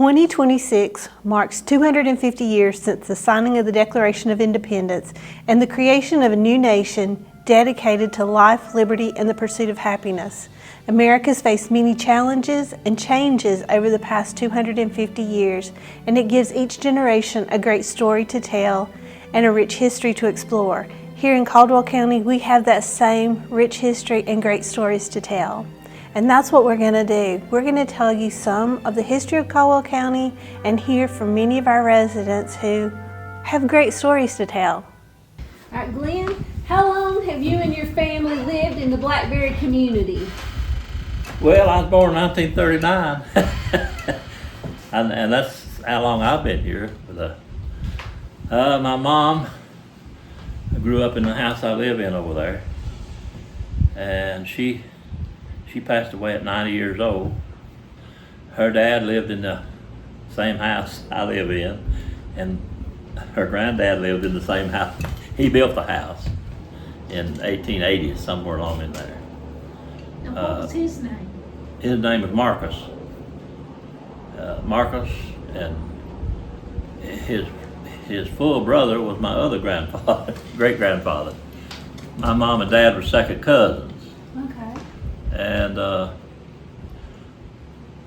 2026 marks 250 years since the signing of the Declaration of Independence and the creation of a new nation dedicated to life, liberty, and the pursuit of happiness. America's faced many challenges and changes over the past 250 years, and it gives each generation a great story to tell and a rich history to explore. Here in Caldwell County, we have that same rich history and great stories to tell. And that's what we're going to do. We're going to tell you some of the history of Caldwell County and hear from many of our residents who have great stories to tell. All right, Glenn, how long have you and your family lived in the Blackberry community? Well, I was born in 1939, and that's how long I've been here. My mom grew up in the house I live in over there, and she passed away at 90 years old. Her dad lived in the same house I live in, and her granddad lived in the same house. He built the house in 1880, somewhere along in there. And what was his name? His name was Marcus. Marcus, and his full brother was my other grandfather, great-grandfather. My mom and dad were second cousins. Okay. And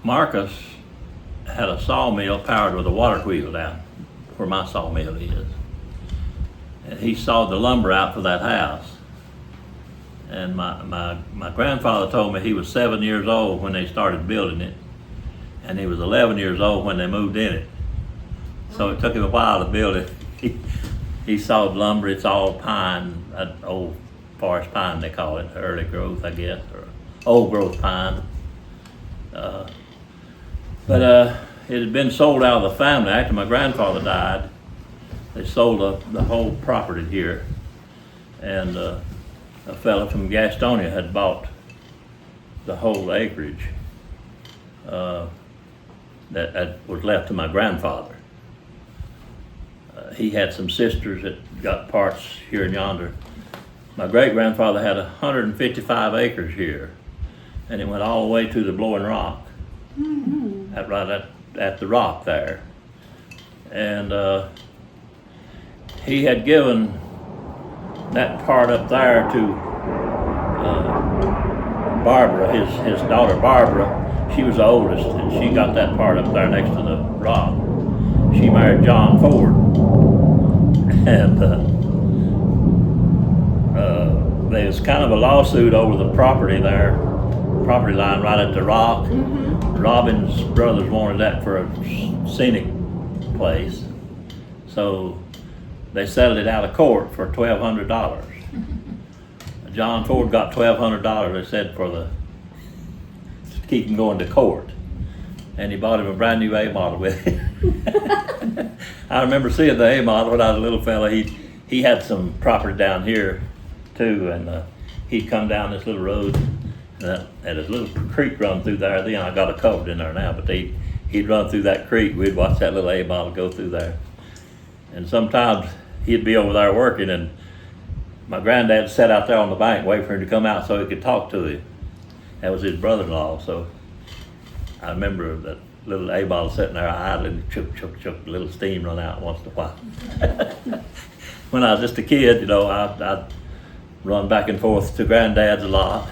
Marcus had a sawmill powered with a water wheel down where my sawmill is. And he sawed the lumber out for that house. And my grandfather told me he was 7 years old when they started building it, and he was 11 years old when they moved in it. So it took him a while to build it. He sawed lumber. It's all pine, old forest pine they call it, early growth, I guess, or old growth pine. But it had been sold out of the family after my grandfather died. They sold the whole property here, and a fellow from Gastonia had bought the whole acreage that was left to my grandfather. He had some sisters that got parts here and yonder. My great-grandfather had 155 acres here, and it went all the way to the Blowing Rock, right at the rock there. And he had given that part up there to Barbara, his daughter Barbara. She was the oldest, and she got that part up there next to the rock. She married John Ford, and there was kind of a lawsuit over the property there, property line right at the rock. Robbins brothers wanted that for a scenic place, so they settled it out of court for $1,200. John Ford got $1,200, they said, to keep him going to court. And he bought him a brand new A model with it. I remember seeing the A model when I was a little fella. He had some property down here too, and he'd come down this little road, and a little creek run through there. Then I got it covered in there now, but he'd run through that creek. We'd watch that little A model go through there. And sometimes he'd be over there working, and my granddad sat out there on the bank waiting for him to come out so he could talk to him. That was his brother-in-law. So I remember that little A bottle sitting there idling, chuk, chuk, chuk, a little steam run out once in a while. When I was just a kid, I'd run back and forth to granddad's a lot,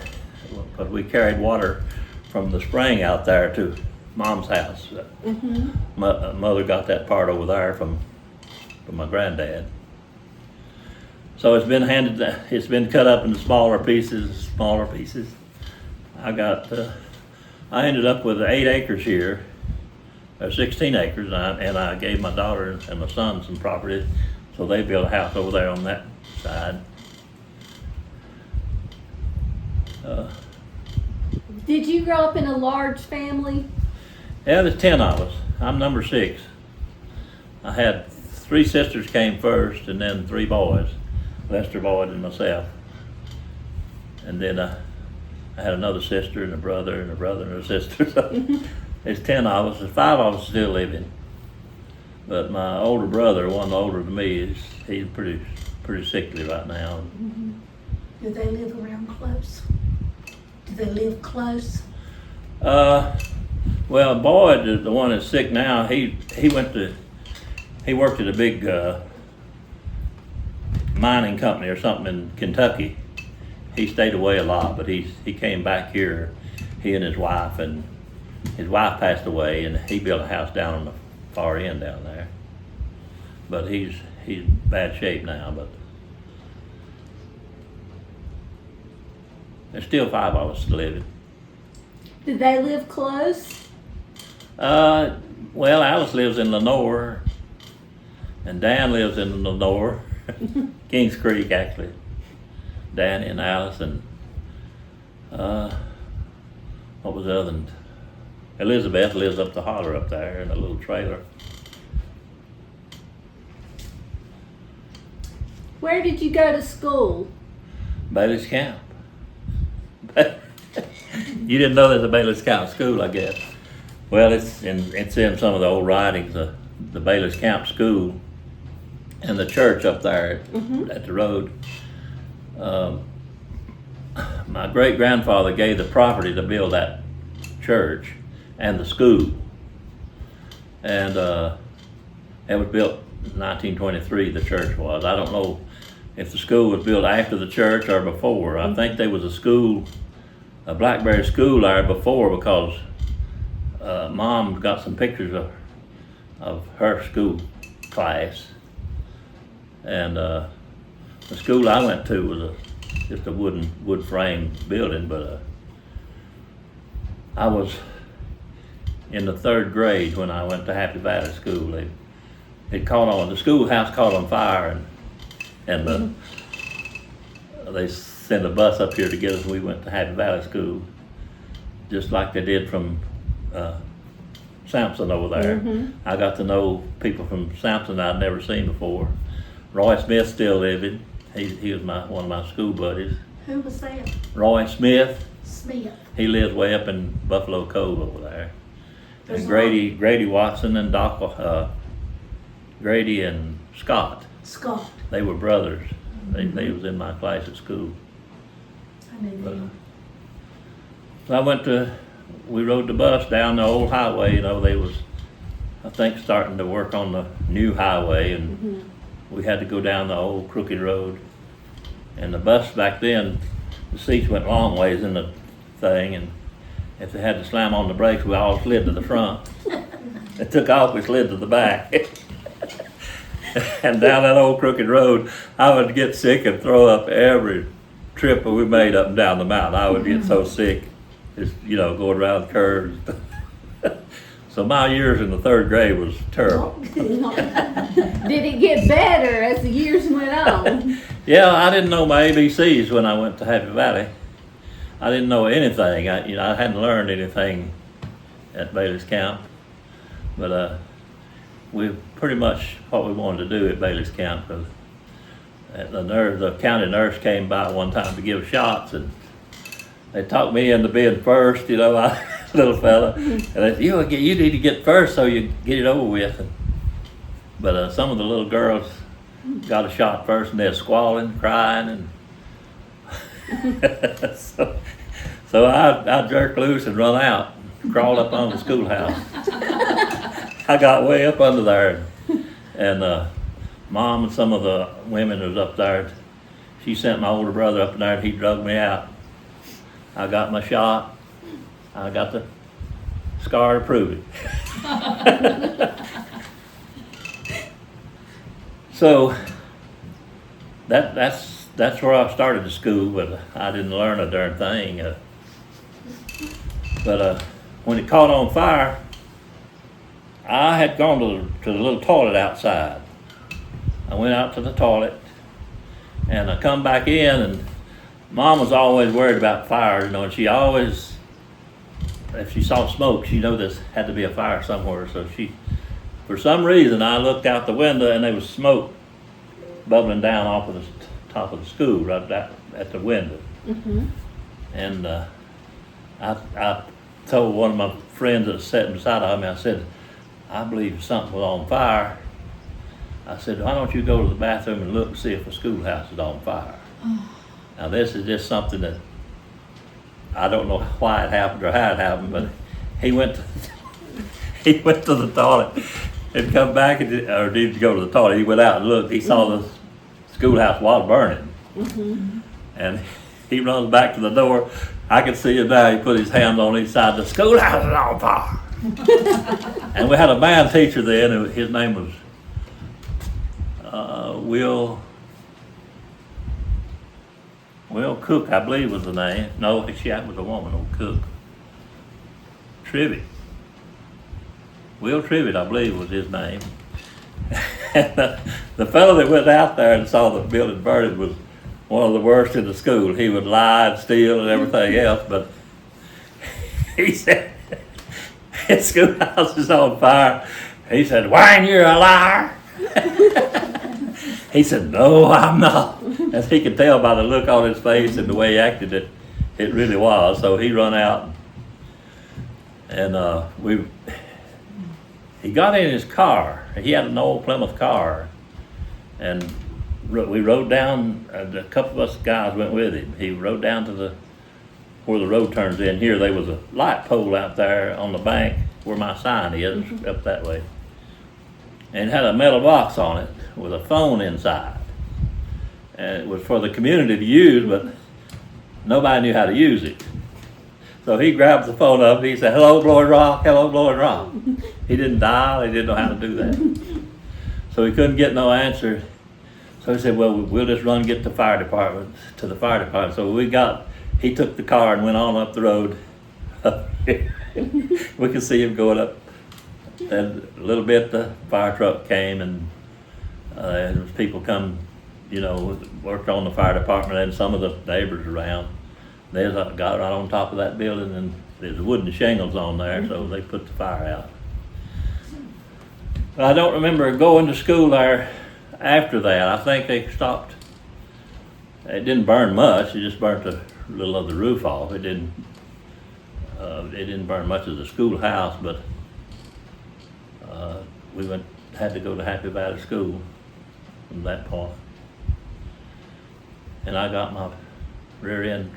but we carried water from the spring out there to Mom's house. Mother got that part over there from my granddad. So it's been cut up into smaller pieces. I ended up with 8 acres here, or 16 acres, and I gave my daughter and my son some property, so they built a house over there on that side. Did you grow up in a large family? Yeah, there's 10 of us. I'm number 6. I had 3 sisters came first, and then 3 boys, Lester Boyd and myself. And then I had another sister and a brother and a sister. So there's 10 of us. There's 5 of us still living. But my older brother, one older than me, he's pretty sickly right now. Do they live around close? Do they live close? Well, Boyd, the one that's sick now, he worked at a big mining company or something in Kentucky. He stayed away a lot, but he came back here, he and his wife passed away, and he built a house down on the far end down there. But he's in bad shape now, but there's still 5 of us living. Did they live close? Well, Alice lives in Lenore, and Dan lives in Lenore, Kings Creek actually. Danny and Alice and what was the other one? Elizabeth lives up the holler up there in a little trailer. Where did you go to school? Bailey's Camp. You didn't know there's a Bailey's Camp school, I guess. Well, it's in some of the old writings, the Bailey's Camp school and the church up there at the road. My great grandfather gave the property to build that church and the school, and it was built in 1923. The church was. I don't know if the school was built after the church or before. I think there was a Blackberry school there before, because Mom got some pictures of her school class, and the school I went to was just a wood frame building, but I was in the 3rd grade when I went to Happy Valley School. The schoolhouse caught on fire, and they sent a bus up here to get us, and we went to Happy Valley School, just like they did from Sampson over there. I got to know people from Sampson I'd never seen before. Roy Smith still living. He was one of my school buddies. Who was that? Roy Smith. Smith. He lives way up in Buffalo Cove over there. There's And Grady Watson and Grady and Scott. Scott. They were brothers. They was in my class at school. I knew him. So we rode the bus down the old highway. They was, I think, starting to work on the new highway, and we had to go down the old crooked road. And the bus back then, the seats went long ways in the thing, and if they had to slam on the brakes, we all slid to the front. It took off, we slid to the back. And down that old crooked road, I would get sick and throw up every trip we made up and down the mountain. I would get so sick, just, going around curves. So my years in the 3rd grade was terrible. Did it get better as the years went on? Yeah, I didn't know my ABCs when I went to Happy Valley. I didn't know anything. I hadn't learned anything at Bailey's Camp, but we pretty much what we wanted to do at Bailey's Camp, because the county nurse came by one time to give shots, and they talked me into being first, little fella, and they said, you need to get first so you get it over with. But some of the little girls got a shot first, and they're squalling, crying, and so I jerked loose and run out, crawled up on the schoolhouse. I got way up under there, and Mom and some of the women that was up there, she sent my older brother up there, and he drugged me out. I got my shot. I got the scar to prove it. So that's where I started the school, but I didn't learn a darn thing. But when it caught on fire, I had gone to the little toilet outside. I went out to the toilet, and I come back in, and Mom was always worried about fire, and she always, if she saw smoke, she knew this had to be a fire somewhere. So for some reason, I looked out the window, and there was smoke bubbling down off of the top of the school right at the window. And I told one of my friends that was sitting beside of me, I said, I believe something was on fire. I said, why don't you go to the bathroom and look and see if the schoolhouse is on fire? Now this is just something that I don't know why it happened or how it happened, but he went he went to the toilet and come back or didn't go to the toilet. He went out and looked. He saw the schoolhouse was burning. And he runs back to the door. I can see him now. He put his hands on each side. The schoolhouse is on fire. And we had a band teacher then. And his name was Will Cook, I believe was the name. No, that was a woman, old Cook. Trivet. Will Trivet, I believe was his name. And the fellow that went out there and saw the building burning was one of the worst in the school. He would lie and steal and everything else, but he said, his schoolhouse is on fire. He said, "Wayne, you're a liar." He said, "No, I'm not." As he could tell by the look on his face and the way he acted, it really was. So he run out, and he got in his car. He had an old Plymouth car, and we rode down. A couple of us guys went with him. He rode down to where the road turns in. Here there was a light pole out there on the bank where my sign is, up that way, and it had a metal box on it with a phone inside. And it was for the community to use, but nobody knew how to use it. So he grabbed the phone up. He said, "Hello, Blowing Rock. Hello, Blowing Rock." He didn't dial. He didn't know how to do that. So he couldn't get no answer. So he said, "Well, we'll just run and get the fire department." So he took the car and went on up the road. We could see him going up. And a little bit, the fire truck came, and there was people come, worked on the fire department, and some of the neighbors around. They got right on top of that building, and there's wooden shingles on there, so they put the fire out. But I don't remember going to school there after that. I think they stopped. It didn't burn much. It just burnt a little of the roof off. It didn't burn much of the schoolhouse, but we had to go to Happy Valley School from that point. And I got my rear end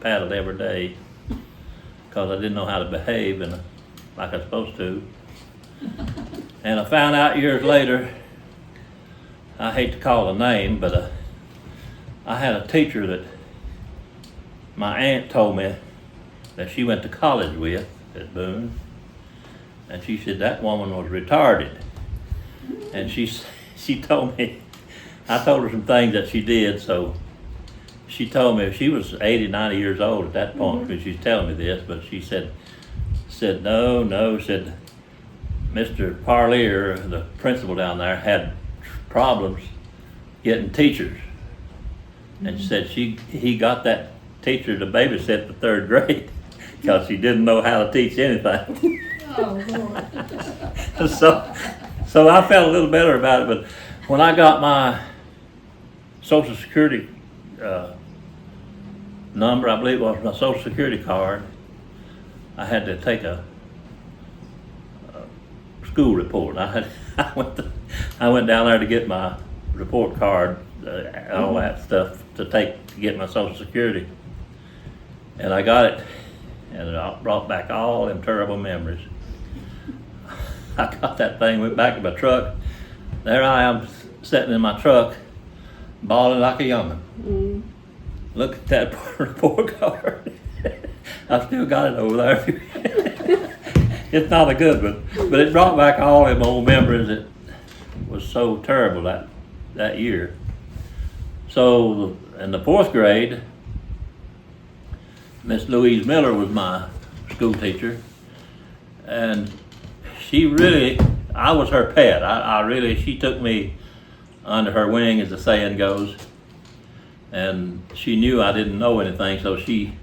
paddled every day because I didn't know how to behave like I was supposed to. And I found out years later, I hate to call a name, but I had a teacher that my aunt told me that she went to college with at Boone, and she said that woman was retarded. And she told me, I told her some things that she did, so she told me she was 80, 90 years old at that point when she was telling me this, but she said, no, said Mr. Parlier, the principal down there, had problems getting teachers. And she said he got that teacher to babysit the third grade because she didn't know how to teach anything. Oh, Lord. So I felt a little better about it, but when I got my Social Security number, I believe it was my Social Security card, I had to take a school report. I went down there to get my report card, all that stuff to get my Social Security, and I got it, and it brought back all them terrible memories. I got that thing, went back to my truck. There I am sitting in my truck, bawling like a young'un. Look at that report card. I've still got it over there. It's not a good one, but it brought back all them old memories that was so terrible that year. So in the fourth grade, Miss Louise Miller was my school teacher, and I was her pet. She took me under her wing, as the saying goes, and she knew I didn't know anything, so she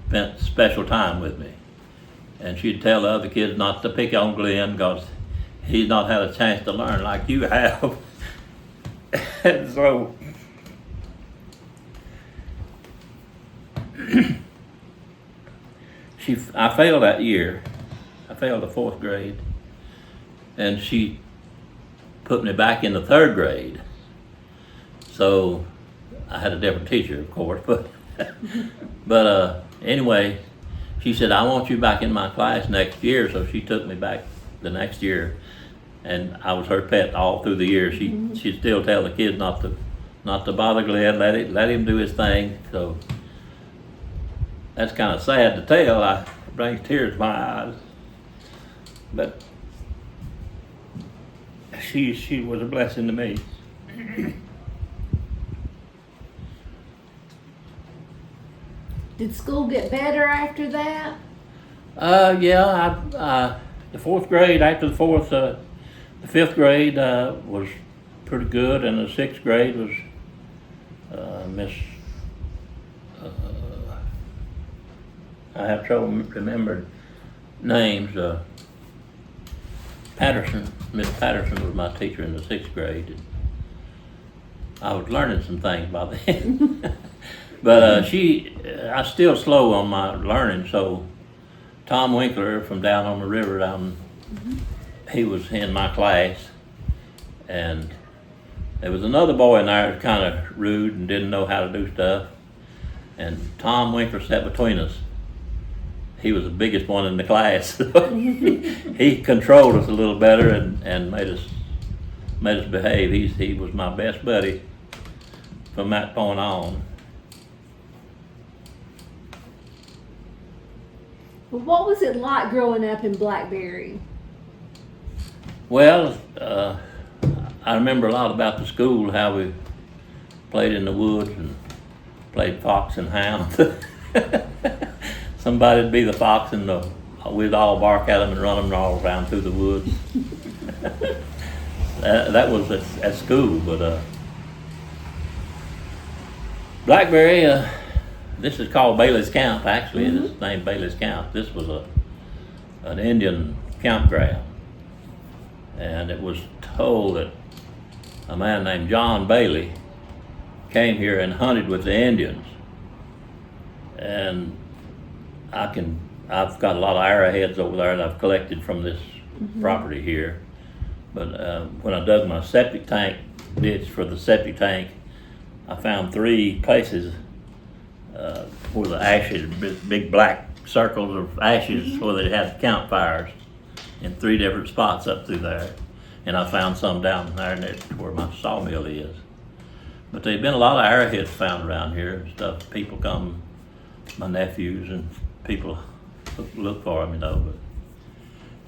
spent special time with me. And she'd tell the other kids not to pick on Glenn because he's not had a chance to learn like you have. And so I failed that year. I failed the fourth grade, and she put me back in the third grade. So I had a different teacher, of course, but anyway, she said, I want you back in my class next year, so she took me back the next year, and I was her pet all through the year. She'd still tell the kids not to bother Glenn, let him do his thing. So that's kind of sad to tell. It brings tears to my eyes, but she was a blessing to me. Did school get better after that? Yeah, the fourth grade, after the fifth grade was pretty good, and the sixth grade was Miss, I have trouble remembering names, Patterson. Miss Patterson was my teacher in the sixth grade. I was learning some things by then. But I still slow on my learning, so Tom Winkler from down on the river he was in my class, and there was another boy in there that was kind of rude and didn't know how to do stuff, and Tom Winkler sat between us. He was the biggest one in the class. He controlled us a little better and made us behave. He was my best buddy from that point on. Well, what was it like growing up in Blackberry? Well, I remember a lot about the school, how we played in the woods and played fox and hound. Somebody'd be the fox and we'd all bark at them and run them all around through the woods. That was at school, but Blackberry, this is called Bailey's Camp, actually. It's named Bailey's Camp. This was an Indian campground. And it was told that a man named John Bailey came here and hunted with the Indians. And I've got a lot of arrowheads over there that I've collected from this property here. But when I dug my septic tank ditch for the septic tank, I found 3 places where the ashes, big black circles of ashes where they had campfires in 3 different spots up through there. And I found some down there where my sawmill is. But there's been a lot of arrowheads found around here and stuff. People come, my nephews and people look for them, But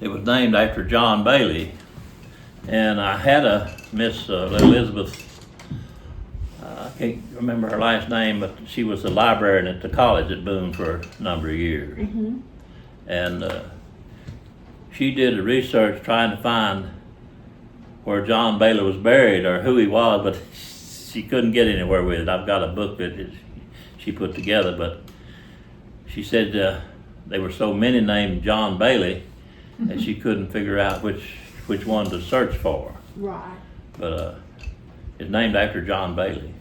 it was named after John Bailey. And I had a Miss Elizabeth, I can't remember her last name, but she was a librarian at the college at Boone for a number of years. And she did the research trying to find where John Bailey was buried or who he was, but she couldn't get anywhere with it. I've got a book that she put together, but she said there were so many named John Bailey that she couldn't figure out which one to search for. Right. But it's named after John Bailey.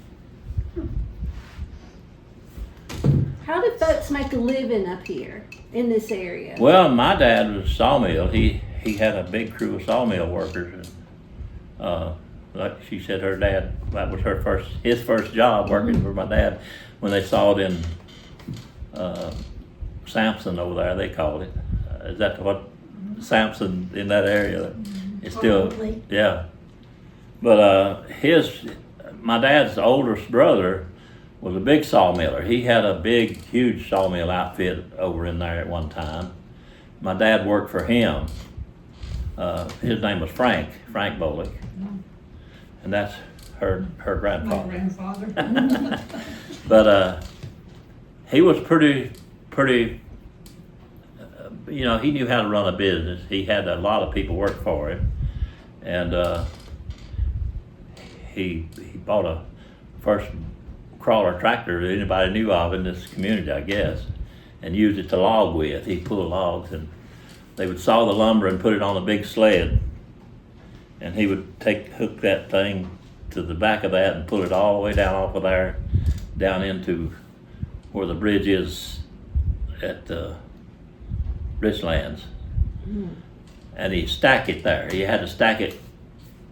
How did folks make a living up here in this area? Well, my dad was a sawmill. He had a big crew of sawmill workers, and like she said, her dad, that was his first job working for my dad when they sawed in Sampson over there. They called it. Is that what Sampson in that area? It's still, Probably. yeah. But my dad's oldest brother was a big sawmiller. He had a big, huge sawmill outfit over in there at one time. My dad worked for him. His name was Frank Bolick. And that's her grandfather. My grandfather. But he was pretty, he knew how to run a business. He had a lot of people work for him. And he bought a first crawler tractor that anybody knew of in this community, I guess, and used it to log with. He'd pull logs, and they would saw the lumber and put it on a big sled, and he would hook that thing to the back of that and pull it all the way down off of there, down into where the bridge is at Richlands. And he'd stack it there. He had to stack it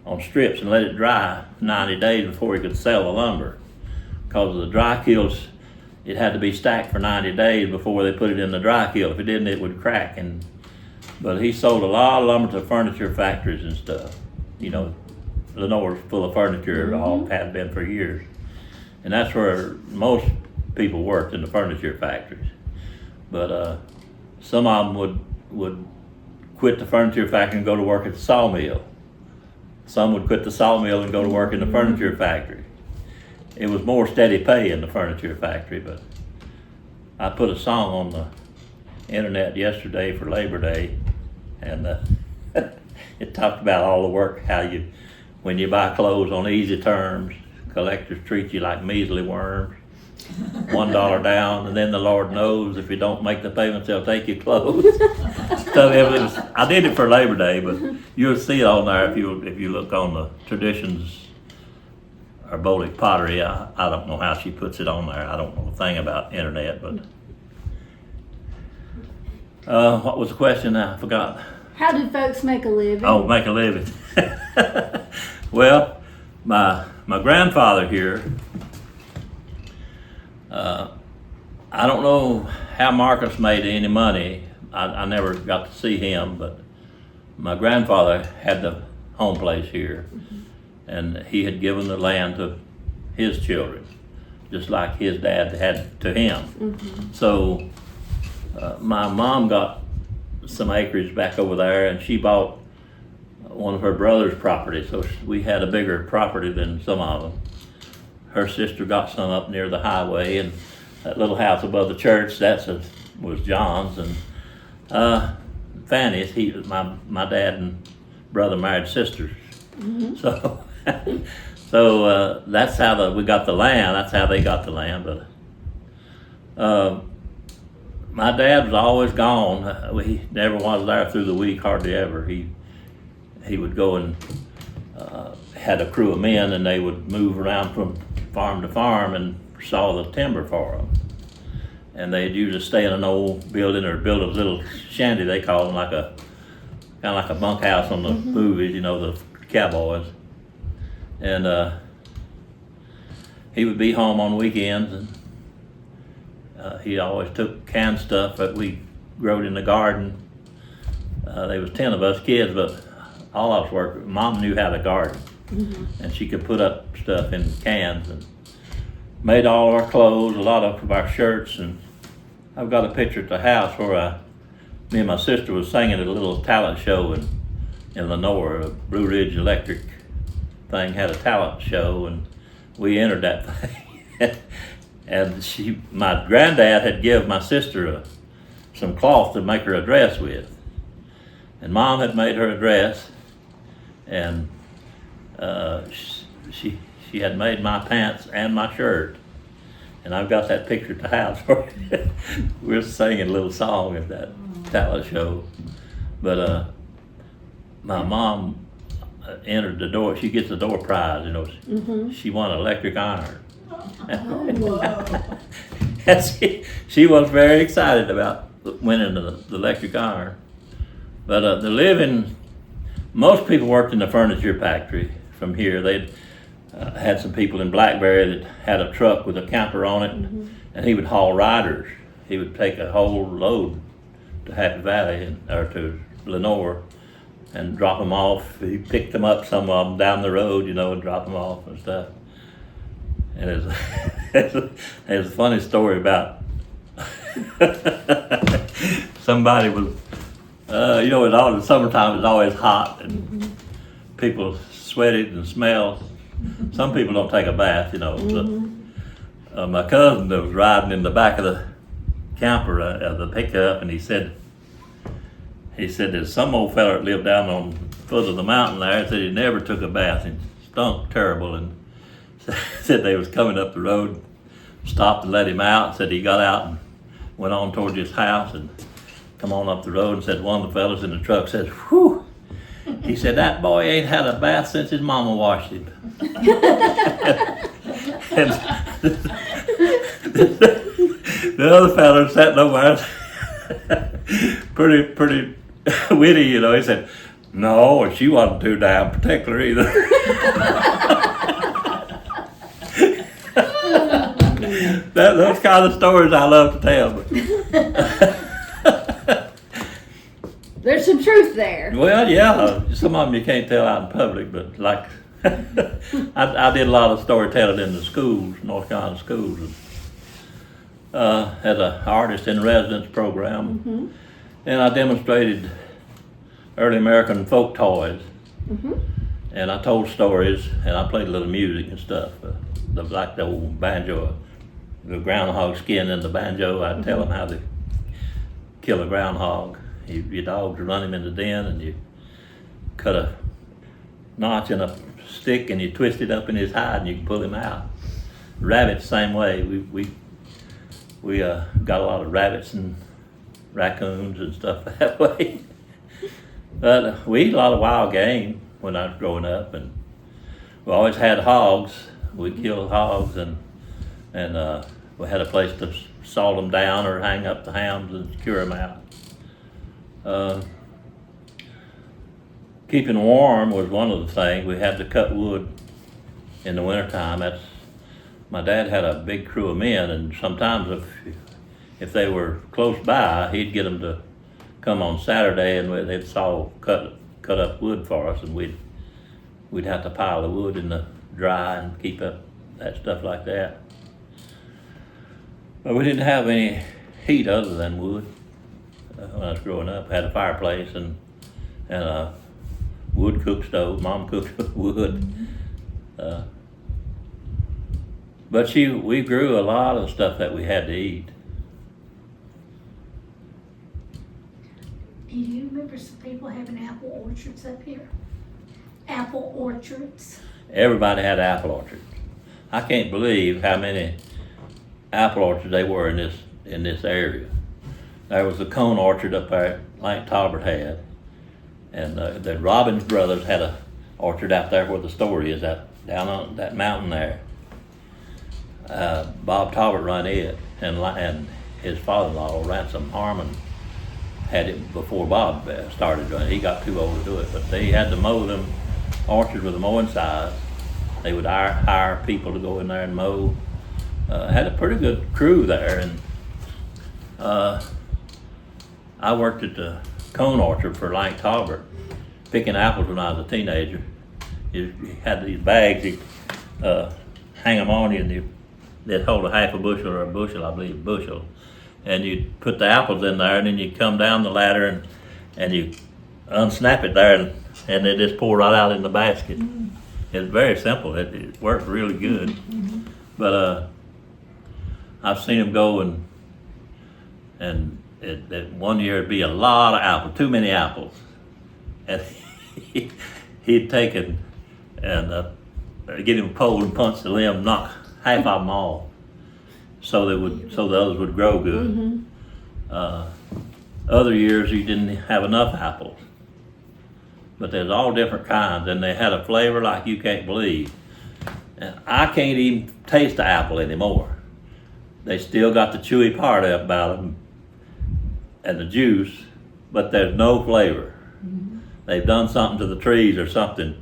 on strips and let it dry 90 days before he could sell the lumber. Because the dry kilns it had to be stacked for 90 days before they put it in the dry kiln. If it didn't, it would crack. But he sold a lot of lumber to furniture factories and stuff. You know, Lenore's full of furniture, all had been for years. And that's where most people worked, in the furniture factories. But some of them would quit the furniture factory and go to work at the sawmill. Some would quit the sawmill and go to work in the furniture factory. It was more steady pay in the furniture factory, but I put a song on the internet yesterday for Labor Day, and it talked about all the work, how when you buy clothes on easy terms, collectors treat you like measly worms. $1 down, and then the Lord knows if you don't make the payments, they'll take your clothes. So I did it for Labor Day, but you'll see it on there if you look on the Traditions or Bolick Pottery. I don't know how she puts it on there. I don't know a thing about internet, but what was the question? I forgot. How do folks make a living? Oh, make a living. Well, my grandfather here. I don't know how Marcus made any money. I never got to see him, but my grandfather had the home place here, and he had given the land to his children, just like his dad had to him. So my mom got some acreage back over there, and she bought one of her brother's property, so we had a bigger property than some of them. Her sister got some up near the highway, and that little house above the church, was John's. And Fanny's, my dad and brother married sisters. So that's how we got the land. That's how they got the land. But my dad was always gone. He never was there through the week, hardly ever. He would go and had a crew of men, and they would move around from farm to farm and saw the timber for them. And they'd usually stay in an old building or build a little shanty, they call them, kind of like a bunkhouse on the movies, you know, the cowboys. And he would be home on weekends, and he always took canned stuff that we growed in the garden. There was 10 of us kids, but all of us worked. Mom knew how to garden, and she could put up stuff in cans and made all of our clothes, a lot of our shirts. And I've got a picture at the house where me and my sister was singing at a little talent show in Lenore. A Blue Ridge Electric thing had a talent show, and we entered that thing. And my granddad had given my sister some cloth to make her a dress with. And Mom had made her a dress, and she had made my pants and my shirt. And I've got that picture at the house where we're singing a little song at that talent show. But my mom entered the door. She gets the door prize, you know. She won an electric iron. And she was very excited about winning the electric iron. But the living, most people worked in the furniture factory from here. They'd had some people in Blackberry that had a truck with a camper on it, and he would haul riders. He would take a whole load to Happy Valley or to Lenore and drop them off. He picked them up, some of them down the road, you know, and drop them off and stuff. And there's a funny story about somebody was, you know, in all the summertime it's always hot, and people sweated and smelled. Some people don't take a bath, you know. But, my cousin that was riding in the back of the camper, the pickup, and he said there's some old fella that lived down on the foot of the mountain there, and said he never took a bath and stunk terrible, and said they was coming up the road, stopped and let him out, said he got out and went on towards his house and come on up the road, and said one of the fellas in the truck said, "Whew," he said, "that boy ain't had a bath since his mama washed him." And the other fella sat over pretty witty, you know. He said, "No, and she wasn't too damn particular either." Those kind of stories I love to tell. But There's some truth there. well, yeah, some of them you can't tell out in public, but like I did a lot of storytelling in the schools, North Carolina schools, as an artist in residence program, and I demonstrated early American folk toys, and I told stories, and I played a little music and stuff, like the old banjo, the groundhog skin in the banjo. I'd tell them how to kill a groundhog. Your dogs run him in the den, and you cut a notch in a stick and you twist it up in his hide and you can pull him out. Rabbits, same way. We got a lot of rabbits and raccoons and stuff that way. But we ate a lot of wild game when I was growing up, and we always had hogs. We killed hogs, and we had a place to salt them down or hang up the hams and cure them out. Keeping warm was one of the things. We had to cut wood in the wintertime. My dad had a big crew of men, and sometimes if they were close by, he'd get them to come on Saturday, and they'd cut up wood for us, and we'd have to pile the wood in the dry and keep up that stuff like that. But we didn't have any heat other than wood. When I was growing up, I had a fireplace and a wood cook stove. Mom cooked with wood. But we grew a lot of stuff that we had to eat. Do you remember some people having apple orchards up here? Apple orchards? Everybody had apple orchards. I can't believe how many apple orchards there were in this area. There was a cone orchard up there like Talbert had, and the Robbins brothers had an orchard out there where the store is, down on that mountain there. Bob Talbot run it, and his father-in-law, Ransom Harmon, had it before Bob started running. He got too old to do it, but they had to mow them orchards with a mowing size. They would hire people to go in there and mow. Had a pretty good crew there, and I worked at the cone orchard for Lank Talbot, picking apples when I was a teenager. You had these bags, you hang them on you, and they'd hold a half a bushel or a bushel, I believe, bushel. And you'd put the apples in there, and then you'd come down the ladder and you unsnap it there, and they just pour right out in the basket. It's very simple. It worked really good. But I've seen them go, and one year it'd be a lot of apples, too many apples. And he'd take it and get him a pole and punch the limb, knock half of them off, so the others would grow good. Other years he didn't have enough apples, but there's all different kinds, and they had a flavor like you can't believe. And I can't even taste the apple anymore. They still got the chewy part about them and the juice, but there's no flavor. They've done something to the trees or something.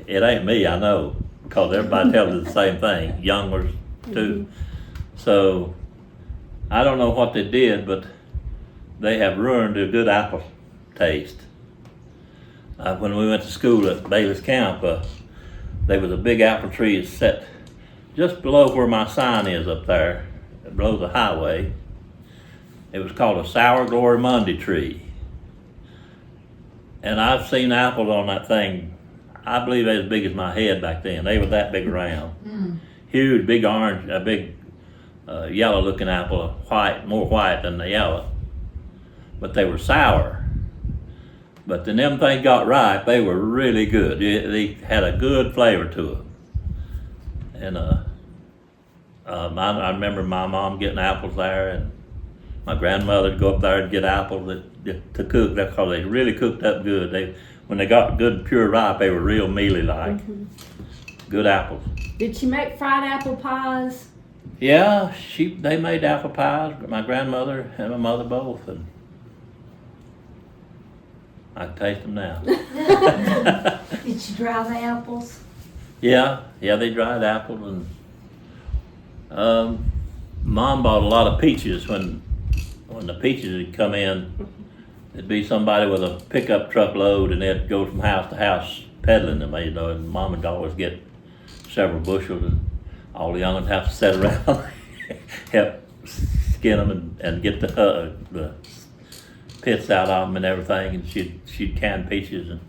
It ain't me, I know, because everybody tells us the same thing, younglers too. So I don't know what they did, but they have ruined a good apple taste. When we went to school at Bailey's Camp, there was a big apple tree set just below where my sign is up there, below the highway. It was called a Sour Glory Monday tree. And I've seen apples on that thing, I believe they was as big as my head back then. They were that big around. Huge, big orange, a big yellow looking apple, more white than the yellow. But they were sour. But then them things got ripe, they were really good. They had a good flavor to them. And I remember my mom getting apples there, and my grandmother would go up there and get apples to cook, because they really cooked up good. When they got good and pure ripe, they were real mealy like. Good apples. Did she make fried apple pies? Yeah, they made apple pies, my grandmother and my mother both, and I can taste them now. Did you dry the apples? Yeah, they dried apples, and Mom bought a lot of peaches when the peaches would come in. It'd be somebody with a pickup truck load, and they'd go from house to house peddling them, you know, and Mom would always get several bushels, and all the young ones have to sit around, help skin them and get the pits out of them and everything, and she'd can peaches, and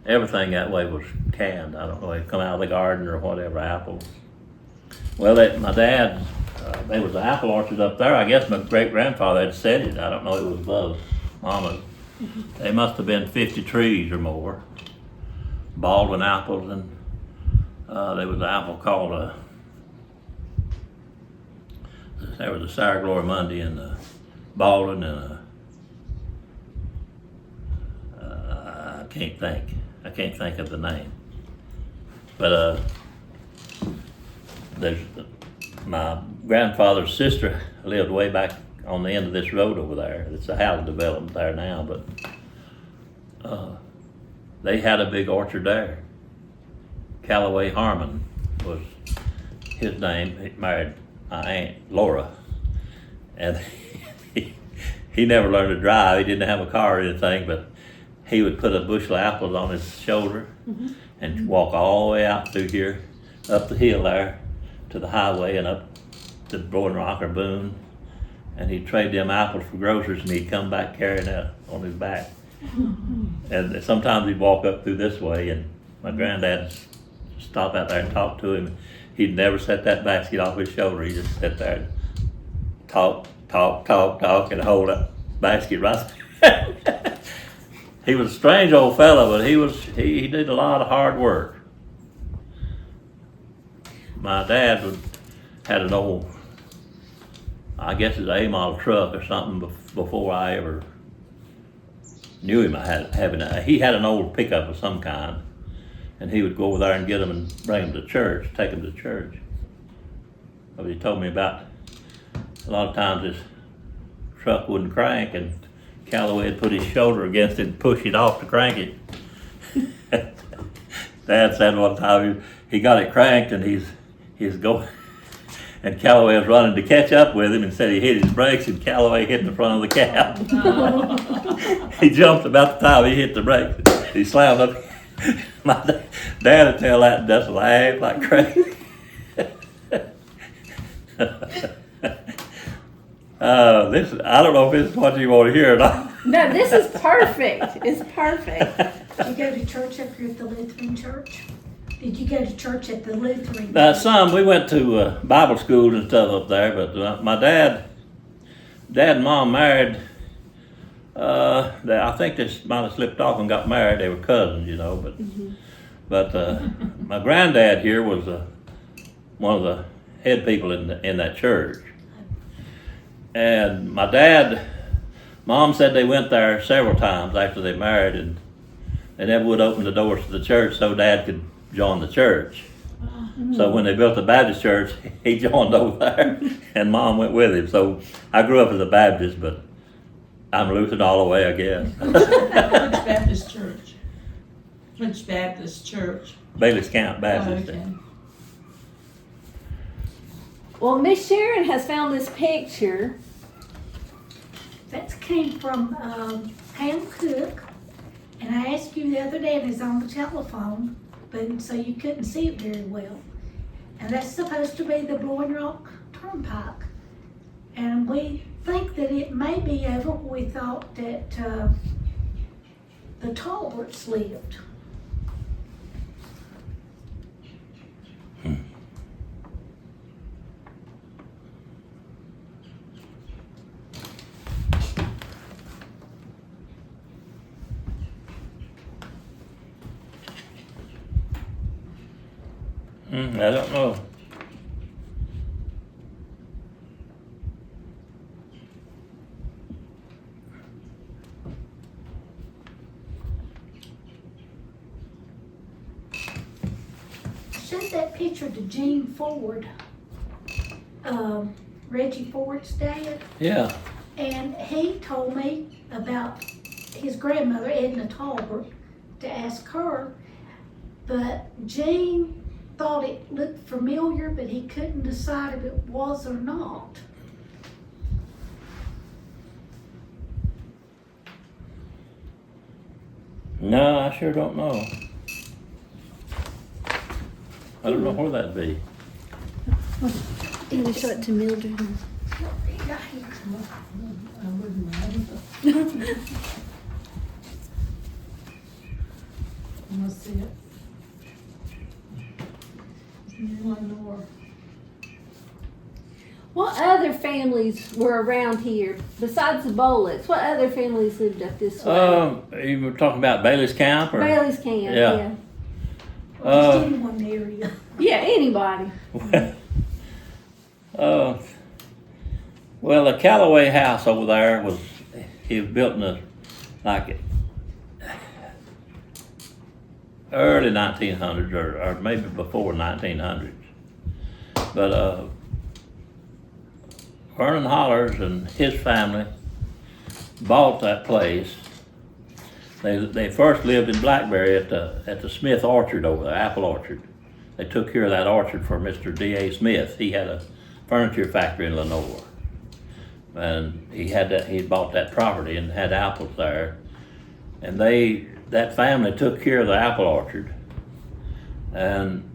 everything that way was canned. I don't know, they'd come out of the garden or whatever, apples. Well, my dad, there was an apple orchard up there. I guess my great-grandfather had said it. I don't know, it was above Mama's. They must have been 50 trees or more. Baldwin apples, and there was an apple called there was a Sour Glory Monday and Baldwin and I can't think of the name. But there's my grandfather's sister lived way back on the end of this road over there. It's a house development there now, but they had a big orchard there. Callaway Harmon was his name. He married my Aunt Laura, and he never learned to drive. He didn't have a car or anything, but he would put a bushel of apples on his shoulder and walk all the way out through here, up the hill there to the highway and up to Boyne Rock or Boone, and he'd trade them apples for groceries, and he'd come back carrying that on his back. And sometimes he'd walk up through this way, and my granddad stop out there and talk to him. He'd never set that basket off his shoulder. He'd just sit there and talk, and hold that basket right there. He was a strange old fellow, but he did a lot of hard work. My dad had an old, I guess it's an A-model truck or something before I ever knew him. He had an old pickup of some kind, and he would go over there and get them and bring them to church, take them to church. But he told me about a lot of times his truck wouldn't crank, and Callaway would put his shoulder against it and push it off to crank it. Dad said one time he got it cranked, and he's going, and Callaway was running to catch up with him, and said he hit his brakes, and Callaway hit the front of the cab. He jumped about the time he hit the brakes. He slammed up. My dad would tell that and just laugh like crazy. I don't know if this is what you want to hear or not. No, this is perfect. It's perfect. Did you go to church up here at the Lutheran church? Did you go to church at the Lutheran? We went to Bible schools and stuff up there, but my dad and Mom married. I think they might have slipped off and got married. They were cousins, you know. But my granddad here was one of the head people in that church. And Mom said they went there several times after they married, and they never would open the doors to the church so Dad could join the church. So when they built the Baptist church, he joined over there, and Mom went with him. So I grew up as a Baptist, but I'm Lutheran all the way, I guess. Which Baptist church? Which Baptist church? Bailey's Camp Baptist. Oh, okay. Well, Miss Sharon has found this picture. That came from Pam Cook, and I asked you the other day, and it's on the telephone, but so you couldn't see it very well. And that's supposed to be the Boyne Rock Turnpike. And we think that it may be over where we thought that the Talberts lived. I don't know. Sent that picture to Gene Ford, Reggie Ford's dad, Yeah. and he told me about his grandmother, Edna Talbert, to ask her, but Gene thought it looked familiar, but he couldn't decide if it was or not. No, I sure don't know. I don't know where that'd be. Can you show it to Mildred? I wouldn't mind. You wanna see it? Lenore. What other families were around here besides the Bolicks? What other families lived up this way? You were talking about Bailey's Camp, or? Bailey's Camp, Yeah. yeah. Just in one area. Yeah, anybody. Well, the Callaway house over there he was built in the, like, early 1900s, or maybe before 1900s. But, Vernon Hollers and his family bought that place. They first lived in Blackberry at the Smith Orchard over there, apple orchard. They took care of that orchard for Mr. D.A. Smith. He had a furniture factory in Lenore. And he bought that property and had apples there. And that family took care of the apple orchard. And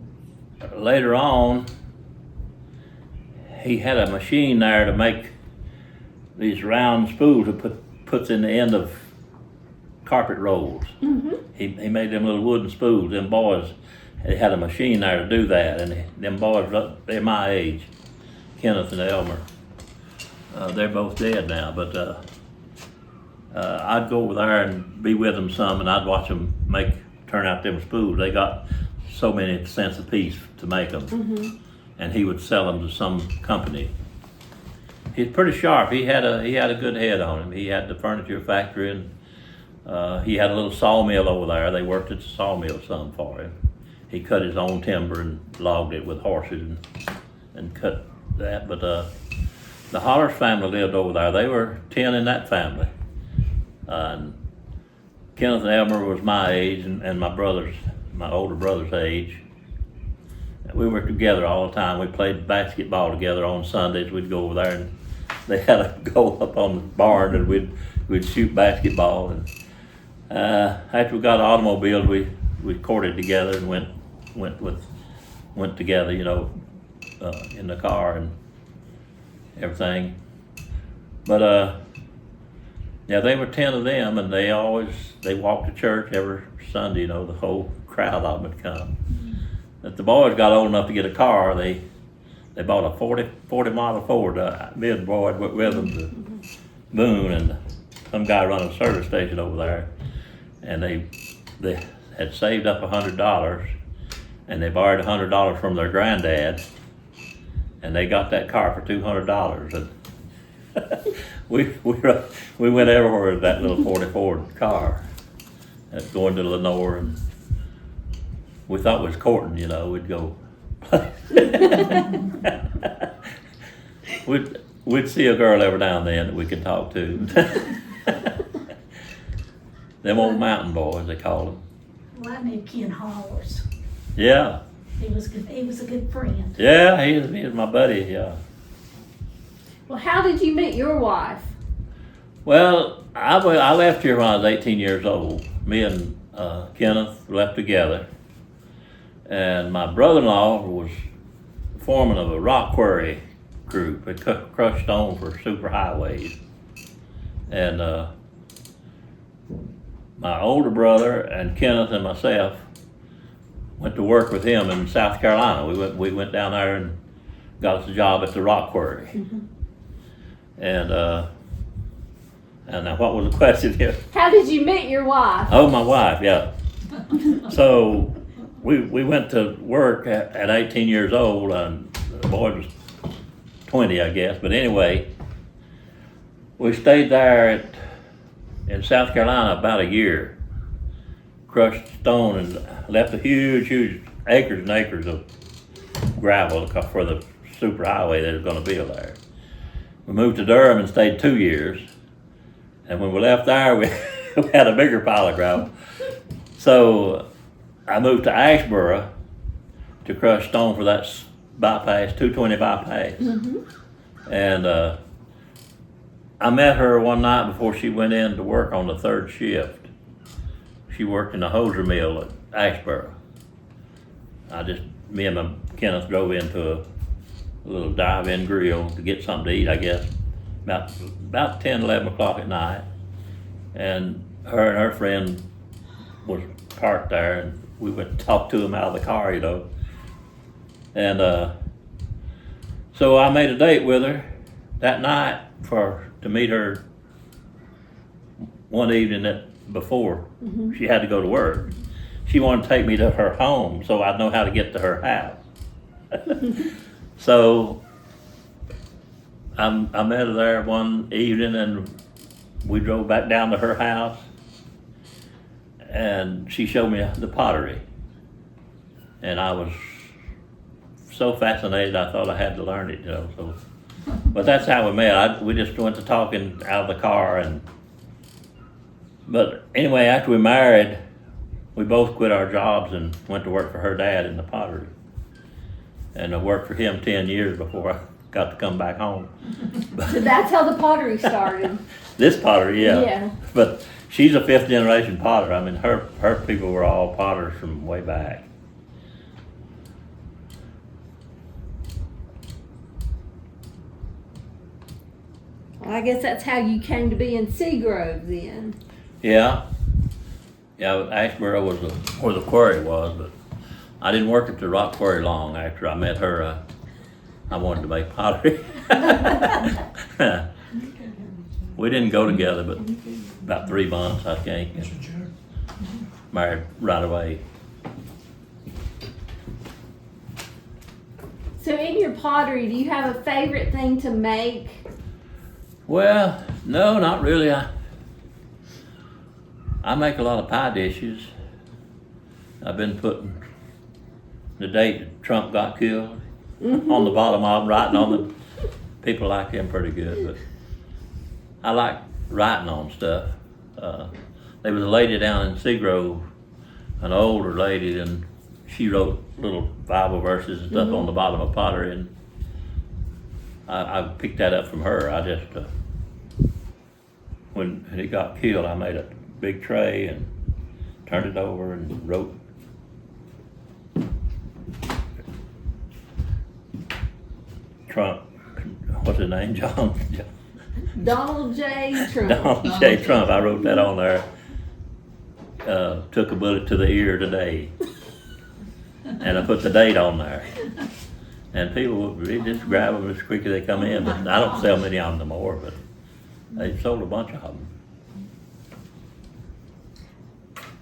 later on, he had a machine there to make these round spools that puts in the end of carpet rolls. Mm-hmm. He made them little wooden spools. Them boys, they had a machine there to do that, and them boys, they're my age, Kenneth and Elmer. They're both dead now, but I'd go over there and be with them some, and I'd watch them turn out them spools. They got so many cents a piece to make them. Mm-hmm. And he would sell them to some company. He's pretty sharp. He had a good head on him. He had the furniture factory, and he had a little sawmill over there. They worked at the sawmill some for him. He cut his own timber and logged it with horses and cut that. But the Hollers family lived over there. They were 10 in that family. And Kenneth and Elmer was my age, and my older brother's age. We were together all the time. We played basketball together on Sundays. We'd go over there, and they had a goal up on the barn, and we'd shoot basketball. And after we got automobiles, we courted together and went together, in the car and everything. But yeah, they were 10 of them, and they walked to church every Sunday. The whole crowd of them would come. If the boys got old enough to get a car, they bought a 40 model Ford. Me and the boy went with them to Boone, and some guy running a service station over there, and they had saved up $100, and they borrowed $100 from their granddad, and they got that car for $200. And we went everywhere with that little 40 Ford car, going to Lenore, and we thought it was courting, we'd go. We'd see a girl every now and then that we could talk to. Them old mountain boys, they call them. Well, I knew Ken Hollers. Yeah. He was good. He was a good friend. Yeah, he was my buddy, yeah. Well, how did you meet your wife? Well, I left here when I was 18 years old. Me and Kenneth left together. And my brother-in-law was foreman of a rock quarry group. They crushed stone for superhighways. And my older brother and Kenneth and myself went to work with him in South Carolina. We went down there and got us a job at the rock quarry. Mm-hmm. And now what was the question here? How did you meet your wife? Oh, my wife, yeah. So we went to work at 18 years old, and the boy was 20, I guess. But anyway, we stayed there in South Carolina about a year, crushed stone and left a huge acres and acres of gravel for the superhighway that was going to build there. We moved to Durham and stayed 2 years. And when we left there, we had a bigger pile of gravel. So I moved to Asheboro to crush stone for that bypass, 220 bypass. And I met her one night before she went in to work on the third shift. She worked in a hoser mill at Ashboro. Me and my Kenneth drove into a little drive-in grill to get something to eat, I guess, about 10, 11 o'clock at night. And her friend was parked there, and we went to talk to them out of the car, you know. And so I made a date with her that night to meet her one evening before she had to go to work. She wanted to take me to her home so I'd know how to get to her house. So I met her there one evening, and we drove back down to her house, and she showed me the pottery. And I was so fascinated, I thought I had to learn it, you know. So, but that's how we met. We just went to talking out of the car, but anyway, after we married, we both quit our jobs and went to work for her dad in the pottery. And I worked for him 10 years before I got to come back home. So that's how the pottery started. This pottery, yeah. Yeah. But she's a 5th generation potter. I mean, her people were all potters from way back. Well, I guess that's how you came to be in Seagrove then. Yeah. Yeah, Ashboro was where the quarry was, but I didn't work at the rock quarry long. After I met her, I wanted to make pottery. We didn't go together, but about 3 months, I think. And married right away. So in your pottery, do you have a favorite thing to make? Well, no, not really. I make a lot of pie dishes. I've been putting the date that Trump got killed on the bottom of them, writing on them. People like him pretty good, but I like writing on stuff. There was a lady down in Seagrove, an older lady, and she wrote little Bible verses and stuff on the bottom of pottery, and I picked that up from her. I just, when he got killed, I made a big tray and turned it over and wrote Trump, what's his name, Donald J. Trump. Donald J. Trump. I wrote that on there. Took a bullet to the ear today. And I put the date on there. And people would just grab them as quick as they come in, but I don't sell many of them no more, but they sold a bunch of them.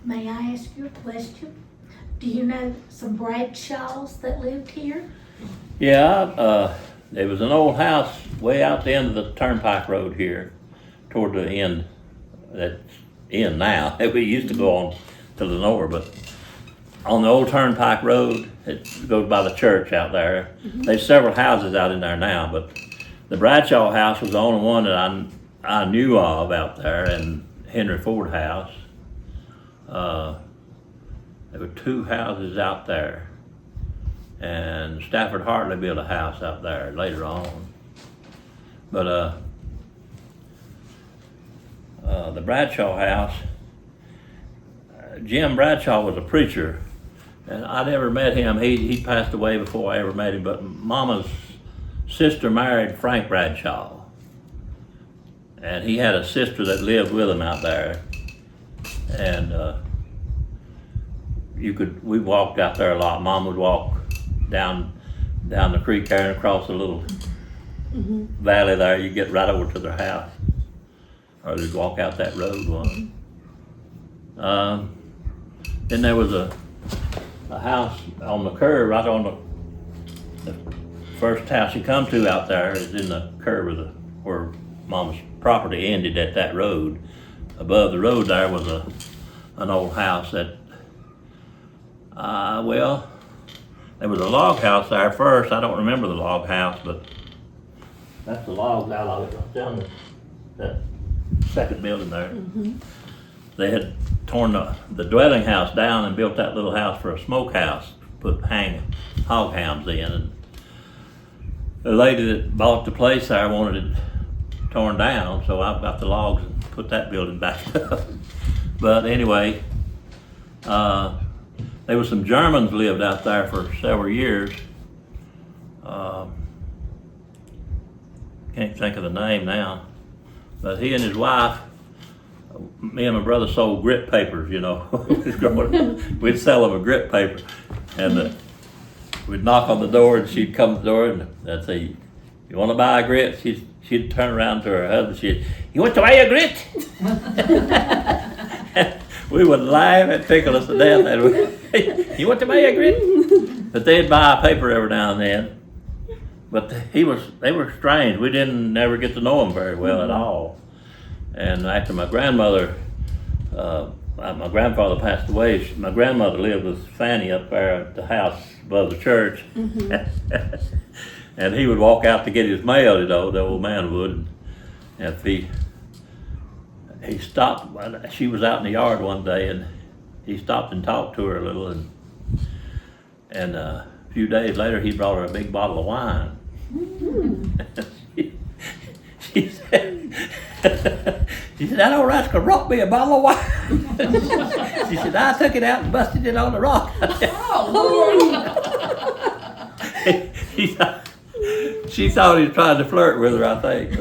May I ask you a question? Do you know some Bradshaws that lived here? Yeah, there was an old house way out the end of the turnpike road here, toward the end. That's in now. We used to go on to the north, but on the old turnpike road, it goes by the church out there. There's several houses out in there now, but the Bradshaw house was the only one that I knew of out there, and Henry Ford house. There were 2 houses out there, and Stafford Hartley built a house out there later on. But the Bradshaw house, Jim Bradshaw was a preacher, and I never met him. He passed away before I ever met him, but Mama's sister married Frank Bradshaw, and he had a sister that lived with him out there, and we walked out there a lot. Mom would walk down the creek there and across a little valley there. You get right over to their house, or they'd walk out that road one. Then there was a house on the curve, right on the first house you come to out there is in the curve of where Mama's property ended at that road. Above the road there was an old house that, there was a log house there first. I don't remember the log house, but that's the logs out of it, right down that second building there. They had torn the dwelling house down and built that little house for a smokehouse, put hang hog hounds in, and the lady that bought the place there wanted it torn down, so I got the logs and put that building back up. But anyway, there was some Germans lived out there for several years. Can't think of the name now, but he and his wife, me and my brother sold grit papers, you know. We'd sell them a grit paper, and we'd knock on the door, and she'd come to the door, and I'd say, "You want to buy a grit?" She'd turn around to her husband, she'd, "You want to buy a grit?" We would laugh and tickle us to death. And "You want to buy a grit?" But they'd buy a paper every now and then. But they were strange. We didn't never get to know them very well at all. And after my grandmother, my grandfather passed away, my grandmother lived with Fanny up there at the house above the church. And he would walk out to get his mail, you know, the old man would. And if he stopped, she was out in the yard one day, and he stopped and talked to her a little, and a few days later he brought her a big bottle of wine. She said, "That old rascal brought me a bottle of wine." She said, "I took it out and busted it on the rock." She thought he was trying to flirt with her, I think.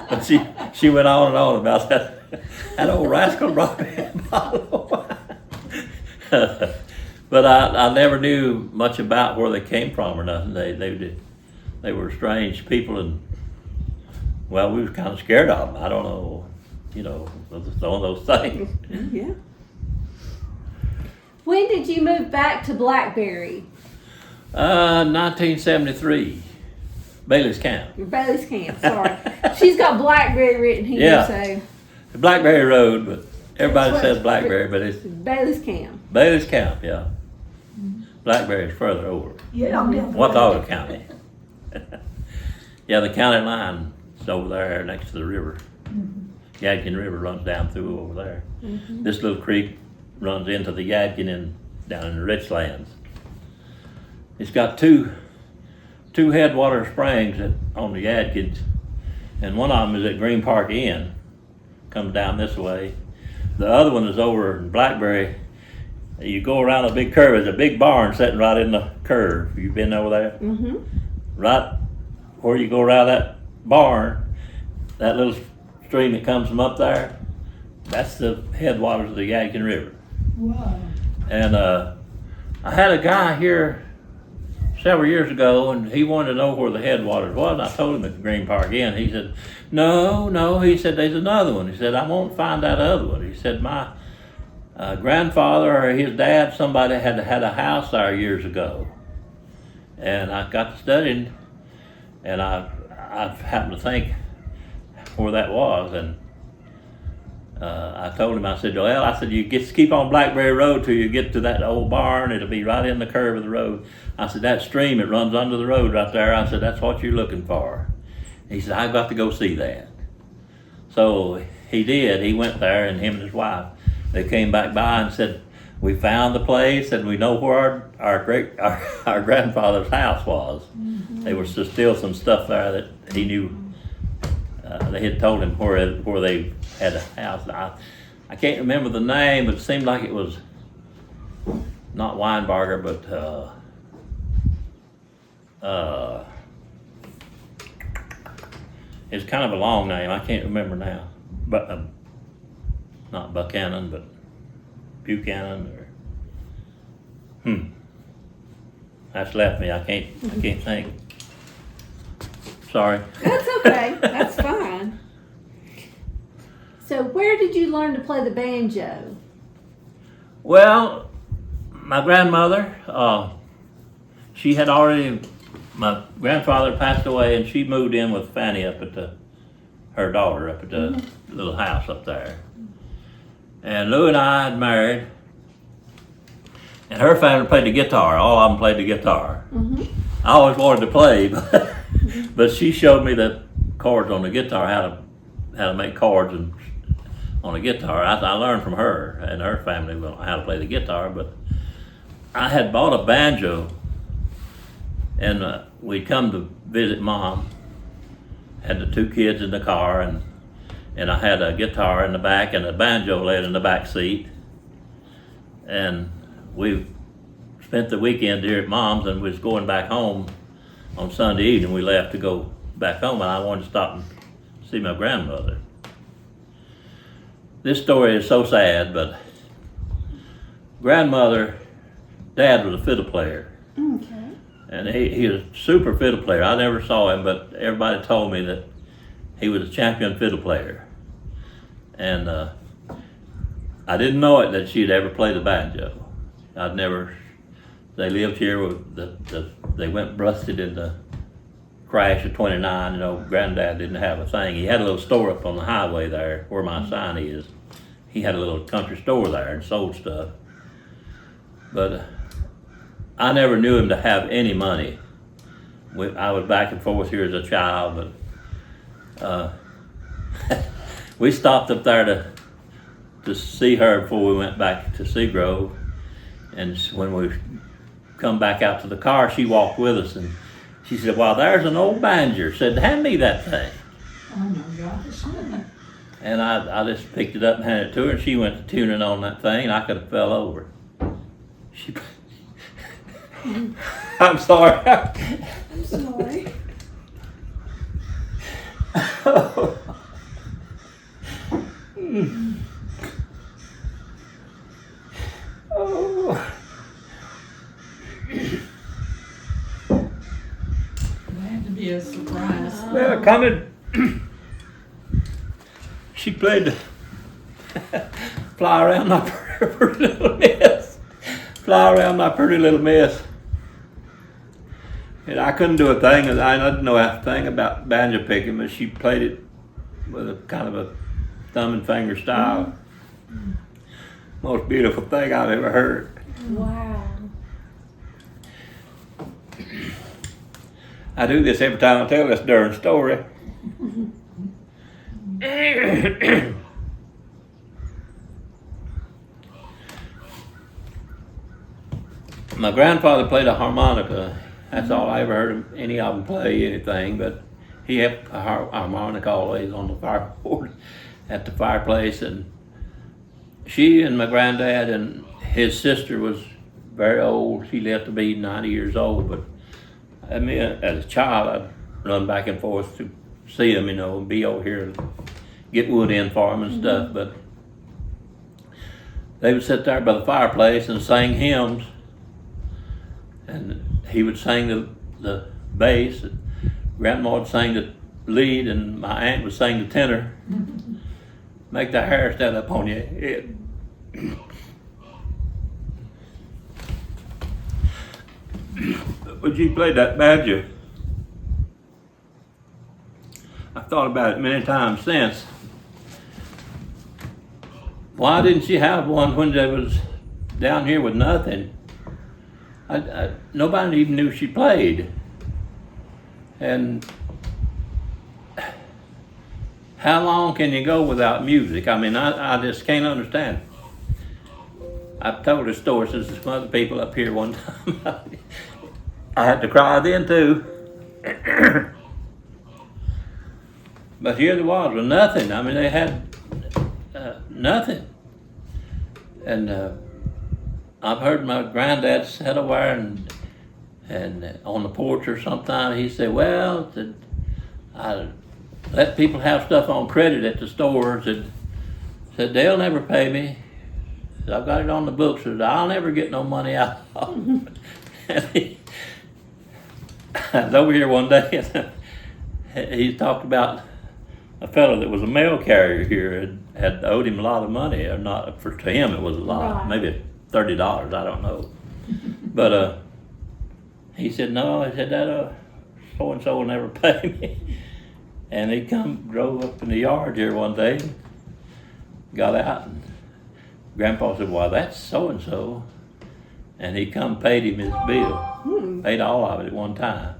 But she went on and on about that. That old rascal brought me a bottle of wine. But I never knew much about where they came from or nothing. They were strange people, and well, we was kind of scared of them. I don't know, you know, one of those things. Yeah. When did you move back to Blackberry? 1973, Bailey's Camp. Bailey's Camp, sorry. She's got Blackberry written here, Yeah. so. Blackberry Road, but everybody says Blackberry, but it's Bailey's Camp. Bailey's Camp, yeah. Blackberry's further over. Yeah, I'm down. Watauga County. Yeah, the county line is over there next to the river. Yadkin River runs down through over there. This little creek runs into the Yadkin and down in the Richlands. It's got two headwater springs on the Yadkins, and one of them is at Green Park Inn, comes down this way. The other one is over in Blackberry. You go around a big curve. There's a big barn sitting right in the curve. You've been over there? Right where you go around that barn, that little stream that comes from up there, that's the headwaters of the Yadkin River. Wow. And I had a guy here several years ago, and he wanted to know where the headwaters was, and I told him at the Green Park Inn. He said, no, he said, there's another one. He said, I won't find that other one. He said, my grandfather or his dad, somebody had a house there years ago. And I got to studying, and I happened to think where that was, and I told him, I said, well, I said, you keep on Blackberry Road till you get to that old barn. It'll be right in the curve of the road. I said, that stream that runs under the road right there, I said, that's what you're looking for. He said, I've got to go see that. So he did. He went there, and him and his wife, they came back by and said, we found the place, and we know where our grandfather's house was. There was still some stuff there that he knew. They had told him where they had a house. I can't remember the name, but it seemed like it was not Weinberger, but it's kind of a long name. I can't remember now. But not Buchanan, but Buchanan or that's left me. I can't think. Sorry. That's okay. That's fine. So where did you learn to play the banjo? Well, my grandmother, she had already, my grandfather passed away, and she moved in with Fanny up at her daughter up at the little house up there. And Lou and I had married, and her family played the guitar. All of them played the guitar. I always wanted to play, but she showed me the chords on the guitar, how to make chords on a guitar. I learned from her and her family how to play the guitar, but I had bought a banjo, and we'd come to visit Mom. Had the 2 kids in the car, and I had a guitar in the back and a banjo laid in the back seat. And we spent the weekend here at Mom's, and we was going back home on Sunday evening. We left to go back home, and I wanted to stop and see my grandmother. This story is so sad, but grandmother, Dad was a fiddle player. Okay. And he was a super fiddle player. I never saw him, but everybody told me that he was a champion fiddle player. And I didn't know it that she'd ever played the banjo. I'd never, they lived here, they went busted in the crash of 29, you know, Granddad didn't have a thing. He had a little store up on the highway there where my sign is. He had a little country store there and sold stuff. But I never knew him to have any money. I was back and forth here as a child, but we stopped up there to see her before we went back to Seagrove. And when we come back out to the car, she walked with us, and she said, "Well, there's an old banjo." Said, "Hand me that thing." Oh my gosh. And I just picked it up and handed it to her, and she went to tuning on that thing, and I could have fell over. She, I'm sorry. I'm sorry. Oh. It had to be a surprise. Well, coming. She played the fly around my pretty little miss. Fly around my pretty little miss. And I couldn't do a thing, and I didn't know a thing about banjo picking, but she played it with a kind of a thumb and finger style. Most beautiful thing I've ever heard. Wow. I do this every time I tell this darn story. My grandfather played a harmonica. That's all I ever heard any of them play anything, but he had a harmonica always on the fireboard at the fireplace. And she and my granddad and his sister was very old. She lived to be 90 years old, but I mean, as a child, I'd run back and forth to see them, you know, and be over here and get wood in for them and stuff. But they would sit there by the fireplace and sing hymns, and he would sing the bass, and Grandma would sing the lead, and my aunt would sing the tenor. Make the hair stand up on your head. But she played that banjo. I've thought about it many times since. Why didn't she have one when they was down here with nothing? Nobody even knew she played. And how long can you go without music? I mean, I just can't understand. I've told this story to some other people up here one time. I had to cry then too. But here there was with nothing. I mean, they had nothing. And I've heard my granddad sit over there and on the porch or something, he said, "Well, I let people have stuff on credit at the stores, and said they'll never pay me. I've got it on the books, so I'll never get no money out of it." I was over here one day, and he talked about a fellow that was a mail carrier here had owed him a lot of money, or not, to him it was a lot, Right. maybe $30, I don't know. But he said, "No," he said, "that so-and-so will never pay me." And he drove up in the yard here one day, got out, and Grandpa said, "Well, that's so-and-so." And he paid him his bill, paid all of it at one time.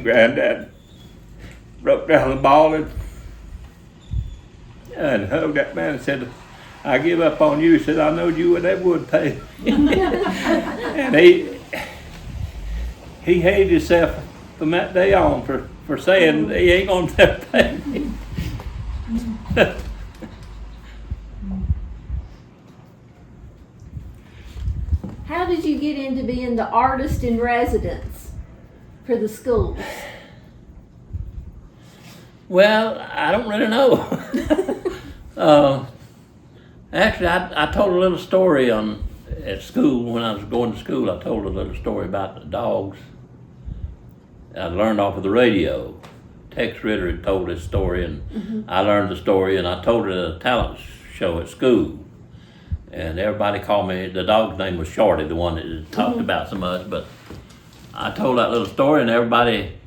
Granddad broke down the ball and hugged that man and said, I give up on you. He said, I knowed you would never would pay. And he hated himself from that day on for saying he ain't gonna never pay me. How did you get into being the artist in residence for the schools? Well, I don't really know. Actually, I told a little story at school when I was going to school. I told a little story about the dogs. I learned off of the radio. Tex Ritter had told this story, and I learned the story, and I told it at a talent show at school. And everybody called me, the dog's name was Shorty, the one that had talked about so much, but I told that little story, and everybody,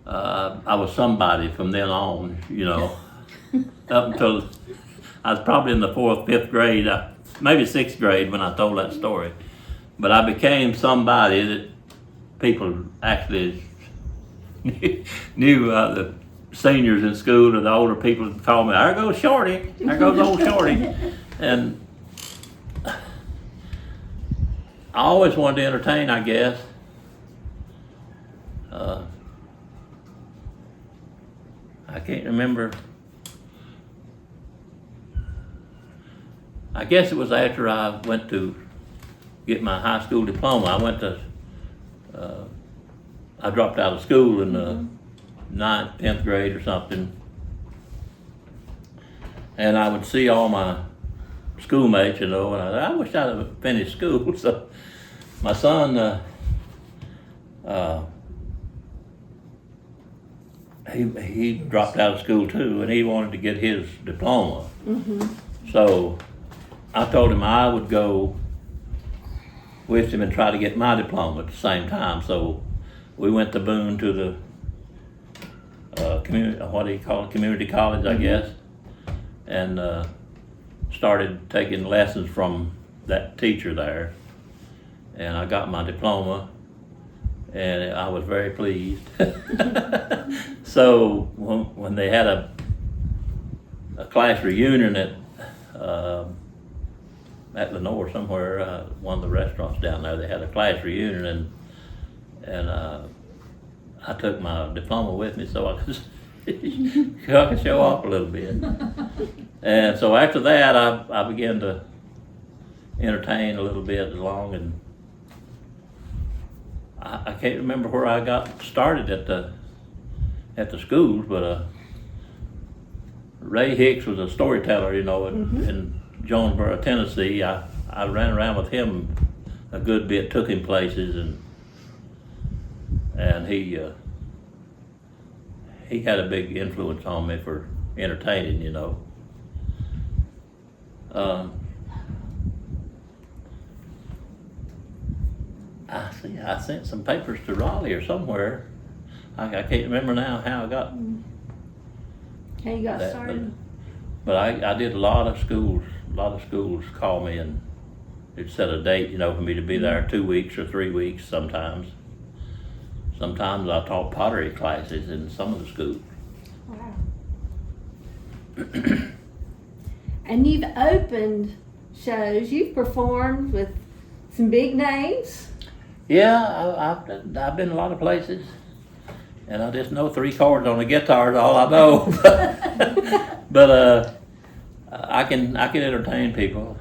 I was somebody from then on, you know, up until I was probably in the 4th, 5th grade, maybe 6th grade when I told that story. But I became somebody that people actually knew, the seniors in school or the older people would call me, there goes Shorty, there goes old Shorty. And I always wanted to entertain, I guess. I can't remember. I guess it was after I went to get my high school diploma. I dropped out of school in the 9th, 10th grade or something. And I would see all my schoolmates, you know, and I wish I'd have finished school. So my son, he dropped out of school too, and he wanted to get his diploma. So I told him I would go with him and try to get my diploma at the same time. So we went to Boone to the community college, I guess, and started taking lessons from that teacher there. And I got my diploma, and I was very pleased. So when they had a class reunion at Lenore somewhere, one of the restaurants down there, they had a class reunion, and I took my diploma with me so I could show off a little bit. And so after that, I began to entertain a little bit along, and I can't remember where I got started at the schools, but Ray Hicks was a storyteller, you know, in Jonesboro, Tennessee. I ran around with him a good bit, took him places, and he had a big influence on me for entertaining, you know. I sent some papers to Raleigh or somewhere. I can't remember now how I got How you got that, started? but I did a lot of schools. A lot of schools call me and they'd set a date, you know, for me to be there 2 weeks or 3 weeks sometimes. Sometimes I taught pottery classes in some of the schools. Wow. And you've opened shows, you've performed with some big names. Yeah, I've been a lot of places, and I just know 3 chords on a guitar is all I know. But I can entertain people.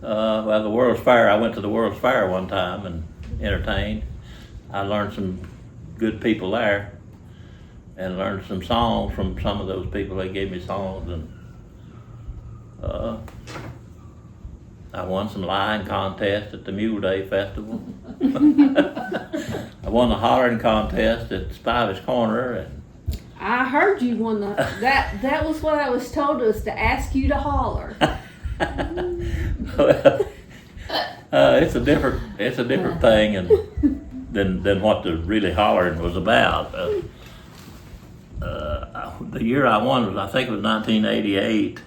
Well, the World's Fair. I went to the World's Fair one time and entertained. I learned some good people there, and learned some songs from some of those people. They gave me songs, and I won some lying contests at the Mule Day Festival. I won the hollering contest at Spivey's Corner, and I heard you won that was what I was told us to ask you to holler. well, it's a different thing, and than what the really hollering was about. The year I won was, I think it was 1988.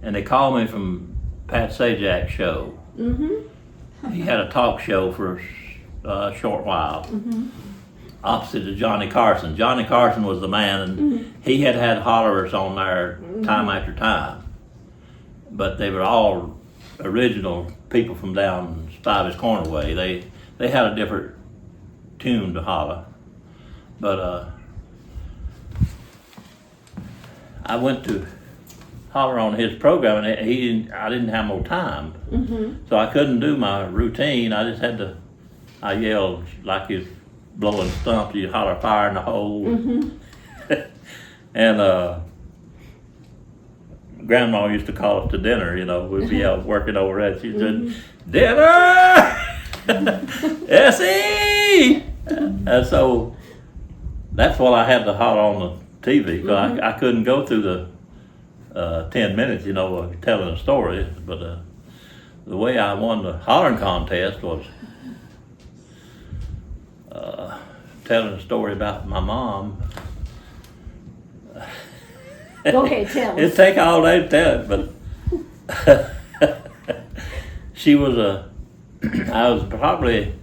And they called me from Pat Sajak's show. He had a talk show for a short while. opposite of Johnny Carson. Johnny Carson was the man, and he had hollerers on there time after time. But they were all original people from down Spivey's Corner way. They had a different tune to holler. But I went to holler on his program, and I didn't have no time. So I couldn't do my routine. I just had to, I yelled like he was blowing stumps. You holler fire in the hole. And Grandma used to call us to dinner, you know, we'd be out working over that. She said, dinner! S.E. And so that's what I had to holler on the TV, because I couldn't go through the 10 minutes, you know, of telling a story. But the way I won the hollering contest was telling a story about my mom. Go ahead, tell us. It'd take all day to tell it, but she was I was probably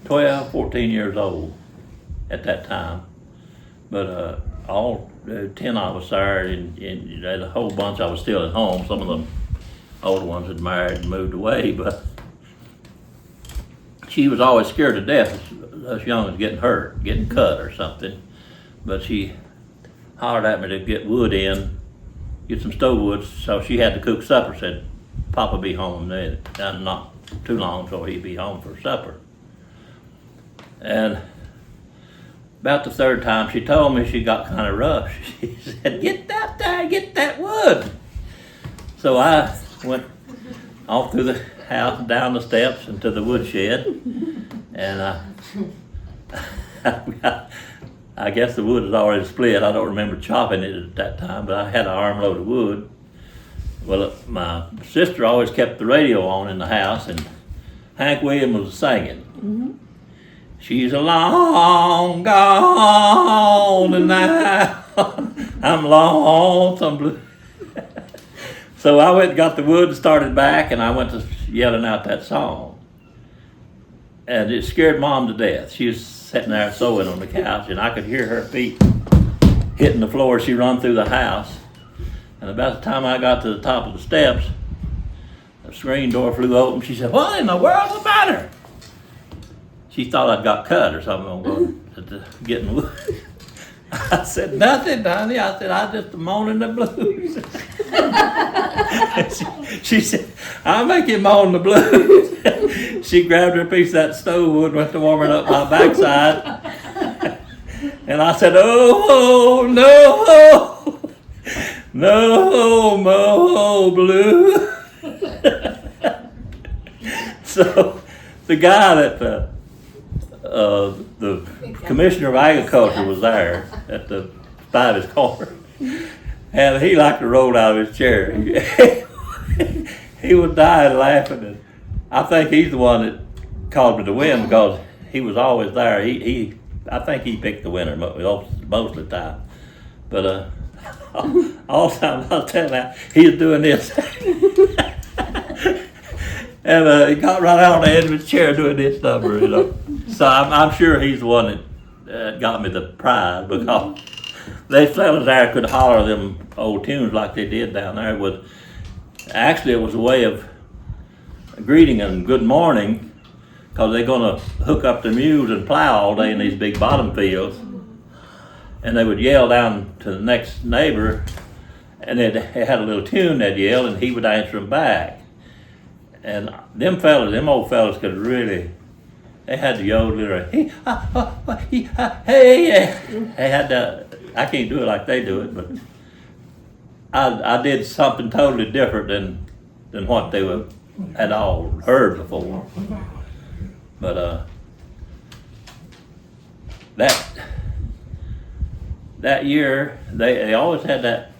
12, 14 years old at that time. But all 10 of us there, and a whole bunch I was still at home. Some of the older ones had married and moved away, but she was always scared to death us young ones getting hurt, getting cut or something. But she hollered at me to get wood in, get some stove wood, so she had to cook supper. Said, Papa be home then, and not too long, so he'd be home for supper. And about the third time she told me, she got kind of rough. She said, get out there, get that wood. So I went off through the house, down the steps, into the woodshed, and I guess the wood was already split. I don't remember chopping it at that time, but I had an armload of wood. Well, my sister always kept the radio on in the house, and Hank Williams was singing. She's a long gone tonight. I'm lonesome blue. So I went and got the wood and started back, and I went to yelling out that song. And it scared Mom to death. She was sitting there sewing on the couch, and I could hear her feet hitting the floor. She run through the house. And about the time I got to the top of the steps, the screen door flew open. She said, what in the world's the matter? She thought I'd got cut or something on going getting wood. I said, nothing, honey. I said, I just moaning the blues. she said, I'll make you moan the blues. She grabbed her piece of that stove wood and went to warming up my backside. And I said, oh, no more blue. So the guy that the commissioner of agriculture was there at the Spivey's Corner, and he liked to roll out of his chair. He was dying laughing, and I think he's the one that caused me to win, because he was always there. I think he picked the winner most of the time. But all the time I was telling that, he was doing this. And he got right out on the edge of his chair doing this number, you know. So I'm sure he's the one that got me the prize, because they fellas there could holler them old tunes like they did down there. Actually, it was a way of greeting and good morning, because they're going to hook up their mules and plow all day in these big bottom fields. And they would yell down to the next neighbor, and they had a little tune they'd yell, and he would answer them back. And them old fellas could really, they had the yodel or hey, they had to, I can't do it like they do it, but I did something totally different than what they had all heard before. But that year, they always had that,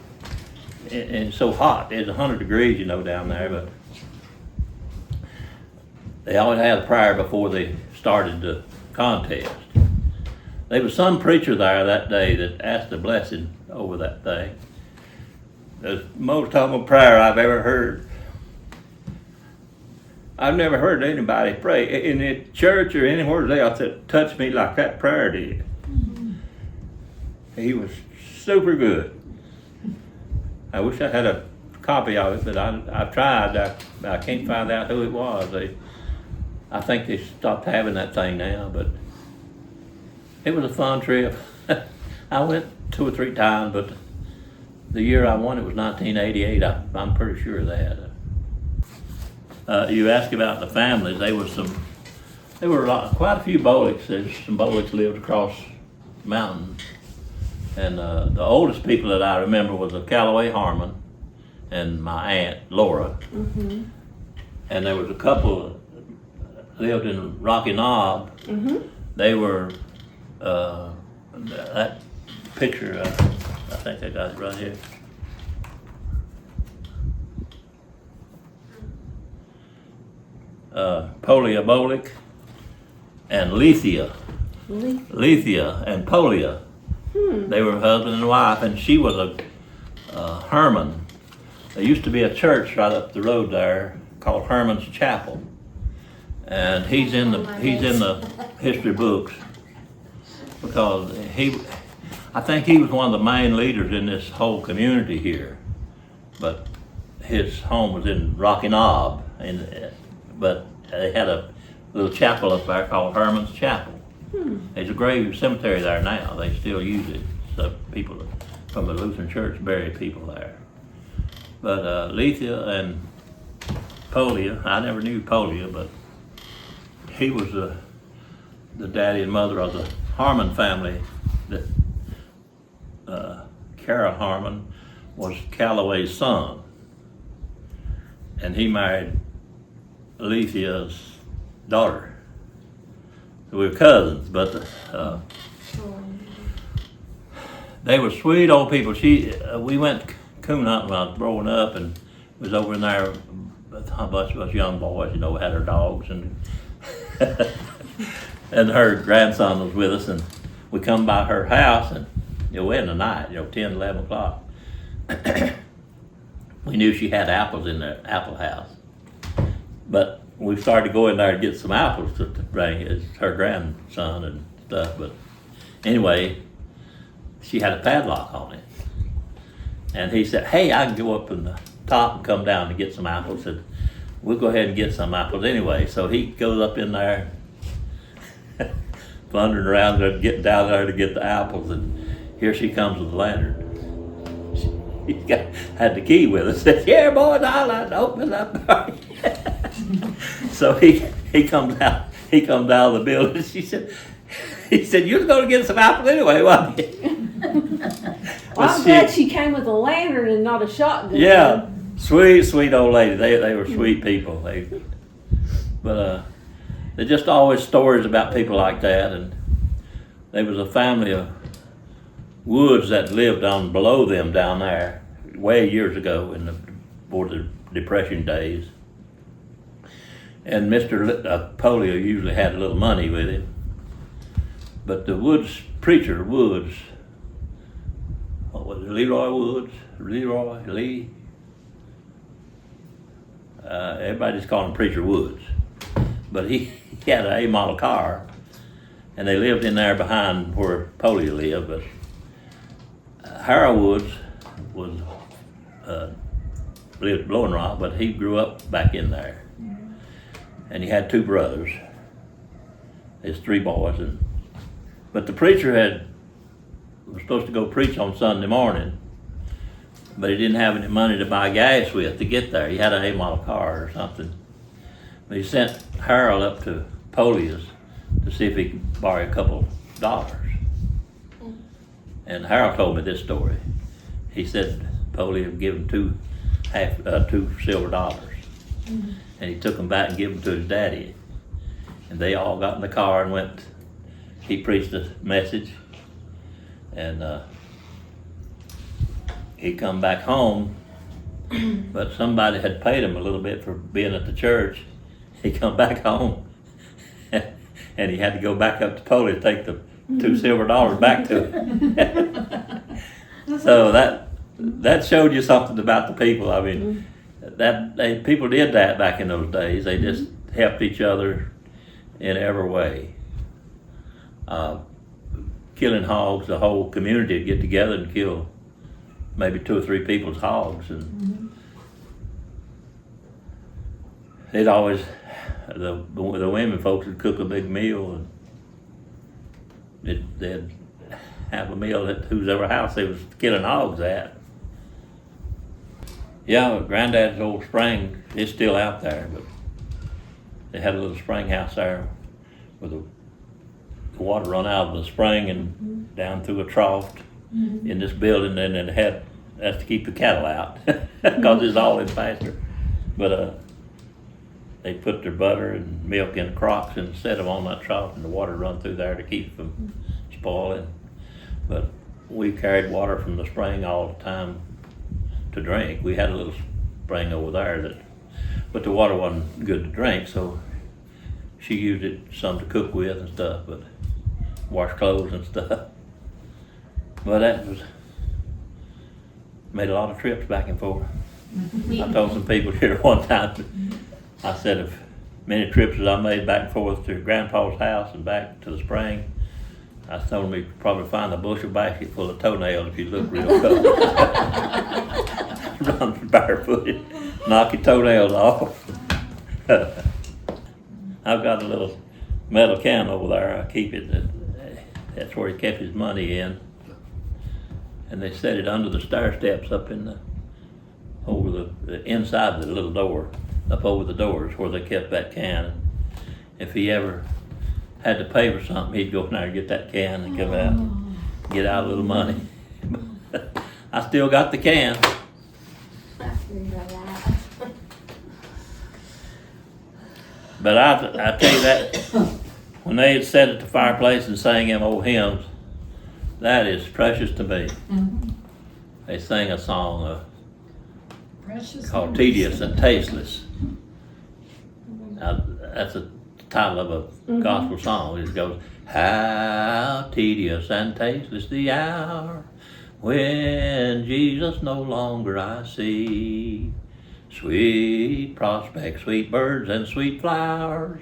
and it's so hot, it's 100 degrees, you know, down there, but they always had a prayer before they started the contest. There was some preacher there that day that asked a blessing over that thing. The most humble prayer I've ever heard. I've never heard anybody pray in the church or anywhere else that touched me like that prayer did. He was super good. I wish I had a copy of it, but I've tried. I can't find out who it was. I think they stopped having that thing now, but it was a fun trip. I went 2 or 3 times, but the year I won it was 1988. I'm pretty sure of that. You asked about the families. There were quite a few Bolicks. There's some Bolicks lived across the mountain. And the oldest people that I remember was a Callaway Harmon and my aunt Laura. Mm-hmm. And there was a couple that lived in Rocky Knob. Mm-hmm. They were, that picture, I think I got it right here. Polia Bolick and Lethea and Polia. They were husband and wife, and she was a Herman. There used to be a church right up the road there called Herman's Chapel, and he's in the history books because I think he was one of the main leaders in this whole community here. But his home was in Rocky Knob, but they had a little chapel up there called Herman's Chapel. There's a grave cemetery there now. They still use it. So people from the Lutheran Church bury people there. But Lethea and Polia, I never knew Polia, but he was the daddy and mother of the Harmon family. That Carol Harmon was Callaway's son, and he married Lethea's daughter. So we were cousins, but they were sweet old people. We went coon hunting when I was growing up, and was over in there with a bunch of us young boys, had our dogs, and and her grandson was with us, and we come by her house, and in the night, 10, 11 o'clock. We knew she had apples in the apple house, but we started to go in there to get some apples to bring. It's her grandson and stuff, but anyway, she had a padlock on it. And he said, hey, I can go up in the top and come down to get some apples. Said, we'll go ahead and get some apples anyway. So he goes up in there, thundering around there, getting down there to get the apples, and here she comes with the lantern. He had the key with us. Said, yeah, boys, I'll have to open it up. So he comes out of the building. He said, you're going to get some apples anyway, wasn't you? Well, I'm glad she came with a lantern and not a shotgun. Yeah, sweet old lady. They were sweet people. But there's just always stories about people like that. And there was a family of Woods that lived on below them down there way years ago before the Depression days. And Mr. Polio usually had a little money with him. But the preacher Woods, what was it, Lee? Everybody just called him Preacher Woods. But he had an A model car, and they lived in there behind where Polio lived. But Harold Woods lived at Blowing Rock, but he grew up back in there. And he had 2 brothers. His 3 boys, but the preacher was supposed to go preach on Sunday morning, but he didn't have any money to buy gas with to get there. He had an A model car or something. But he sent Harold up to Polia's to see if he could borrow a couple dollars. And Harold told me this story. He said Polia would give him 2 silver dollars. Mm-hmm. And he took them back and gave them to his daddy. And they all got in the car and went. He preached a message, and he come back home, but somebody had paid him a little bit for being at the church. He come back home, and he had to go back up to Polly to take the $2 silver back to him. So that showed you something about the people. I mean, people did that back in those days. They just helped each other in every way. Killing hogs, the whole community would get together and kill maybe 2 or 3 people's hogs, and they'd always, the women folks would cook a big meal, and they'd have a meal at whoever house they was killing hogs at. Yeah, Granddad's old spring is still out there, but they had a little spring house there with the water run out of the spring and down through a trough in this building, and then that's to keep the cattle out because it's all in pasture. But they put their butter and milk in crocks and set them on that trough, and the water run through there to keep them spoiling. But we carried water from the spring all the time to drink. We had a little spring over there but the water wasn't good to drink, so she used it some to cook with and stuff, but wash clothes and stuff. But that made a lot of trips back and forth. I told some people here one time, I said, if many trips as I made back and forth to Grandpa's house and back to the spring, I told him you could probably find a bushel basket full of toenails if you look real close. Run barefooted, knock your toenails off. I've got a little metal can over there. I keep it. That's where he kept his money in. And they set it under the stair steps up in over the inside of the little door, up over the doors where they kept that can. If he ever had to pay for something, he'd go in there and get that can and come out, get out a little money. I still got the can. But I tell you that, when they had sat at the fireplace and sang them old hymns, that is precious to me. They sang a song Precious called memories. Tedious and Tasteless. Now, that's the title of a gospel song. It goes, how tedious and tasteless the hour when Jesus no longer I see. Sweet prospects, sweet birds, and sweet flowers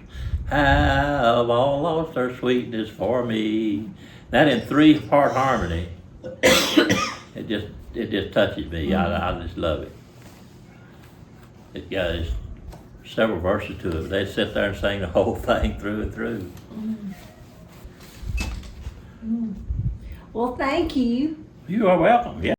have all lost their sweetness for me. That in 3-part harmony, it just touches me. I just love it. It got several verses to it. They sit there and sing the whole thing through and through. Well, thank you. You are welcome. Yeah.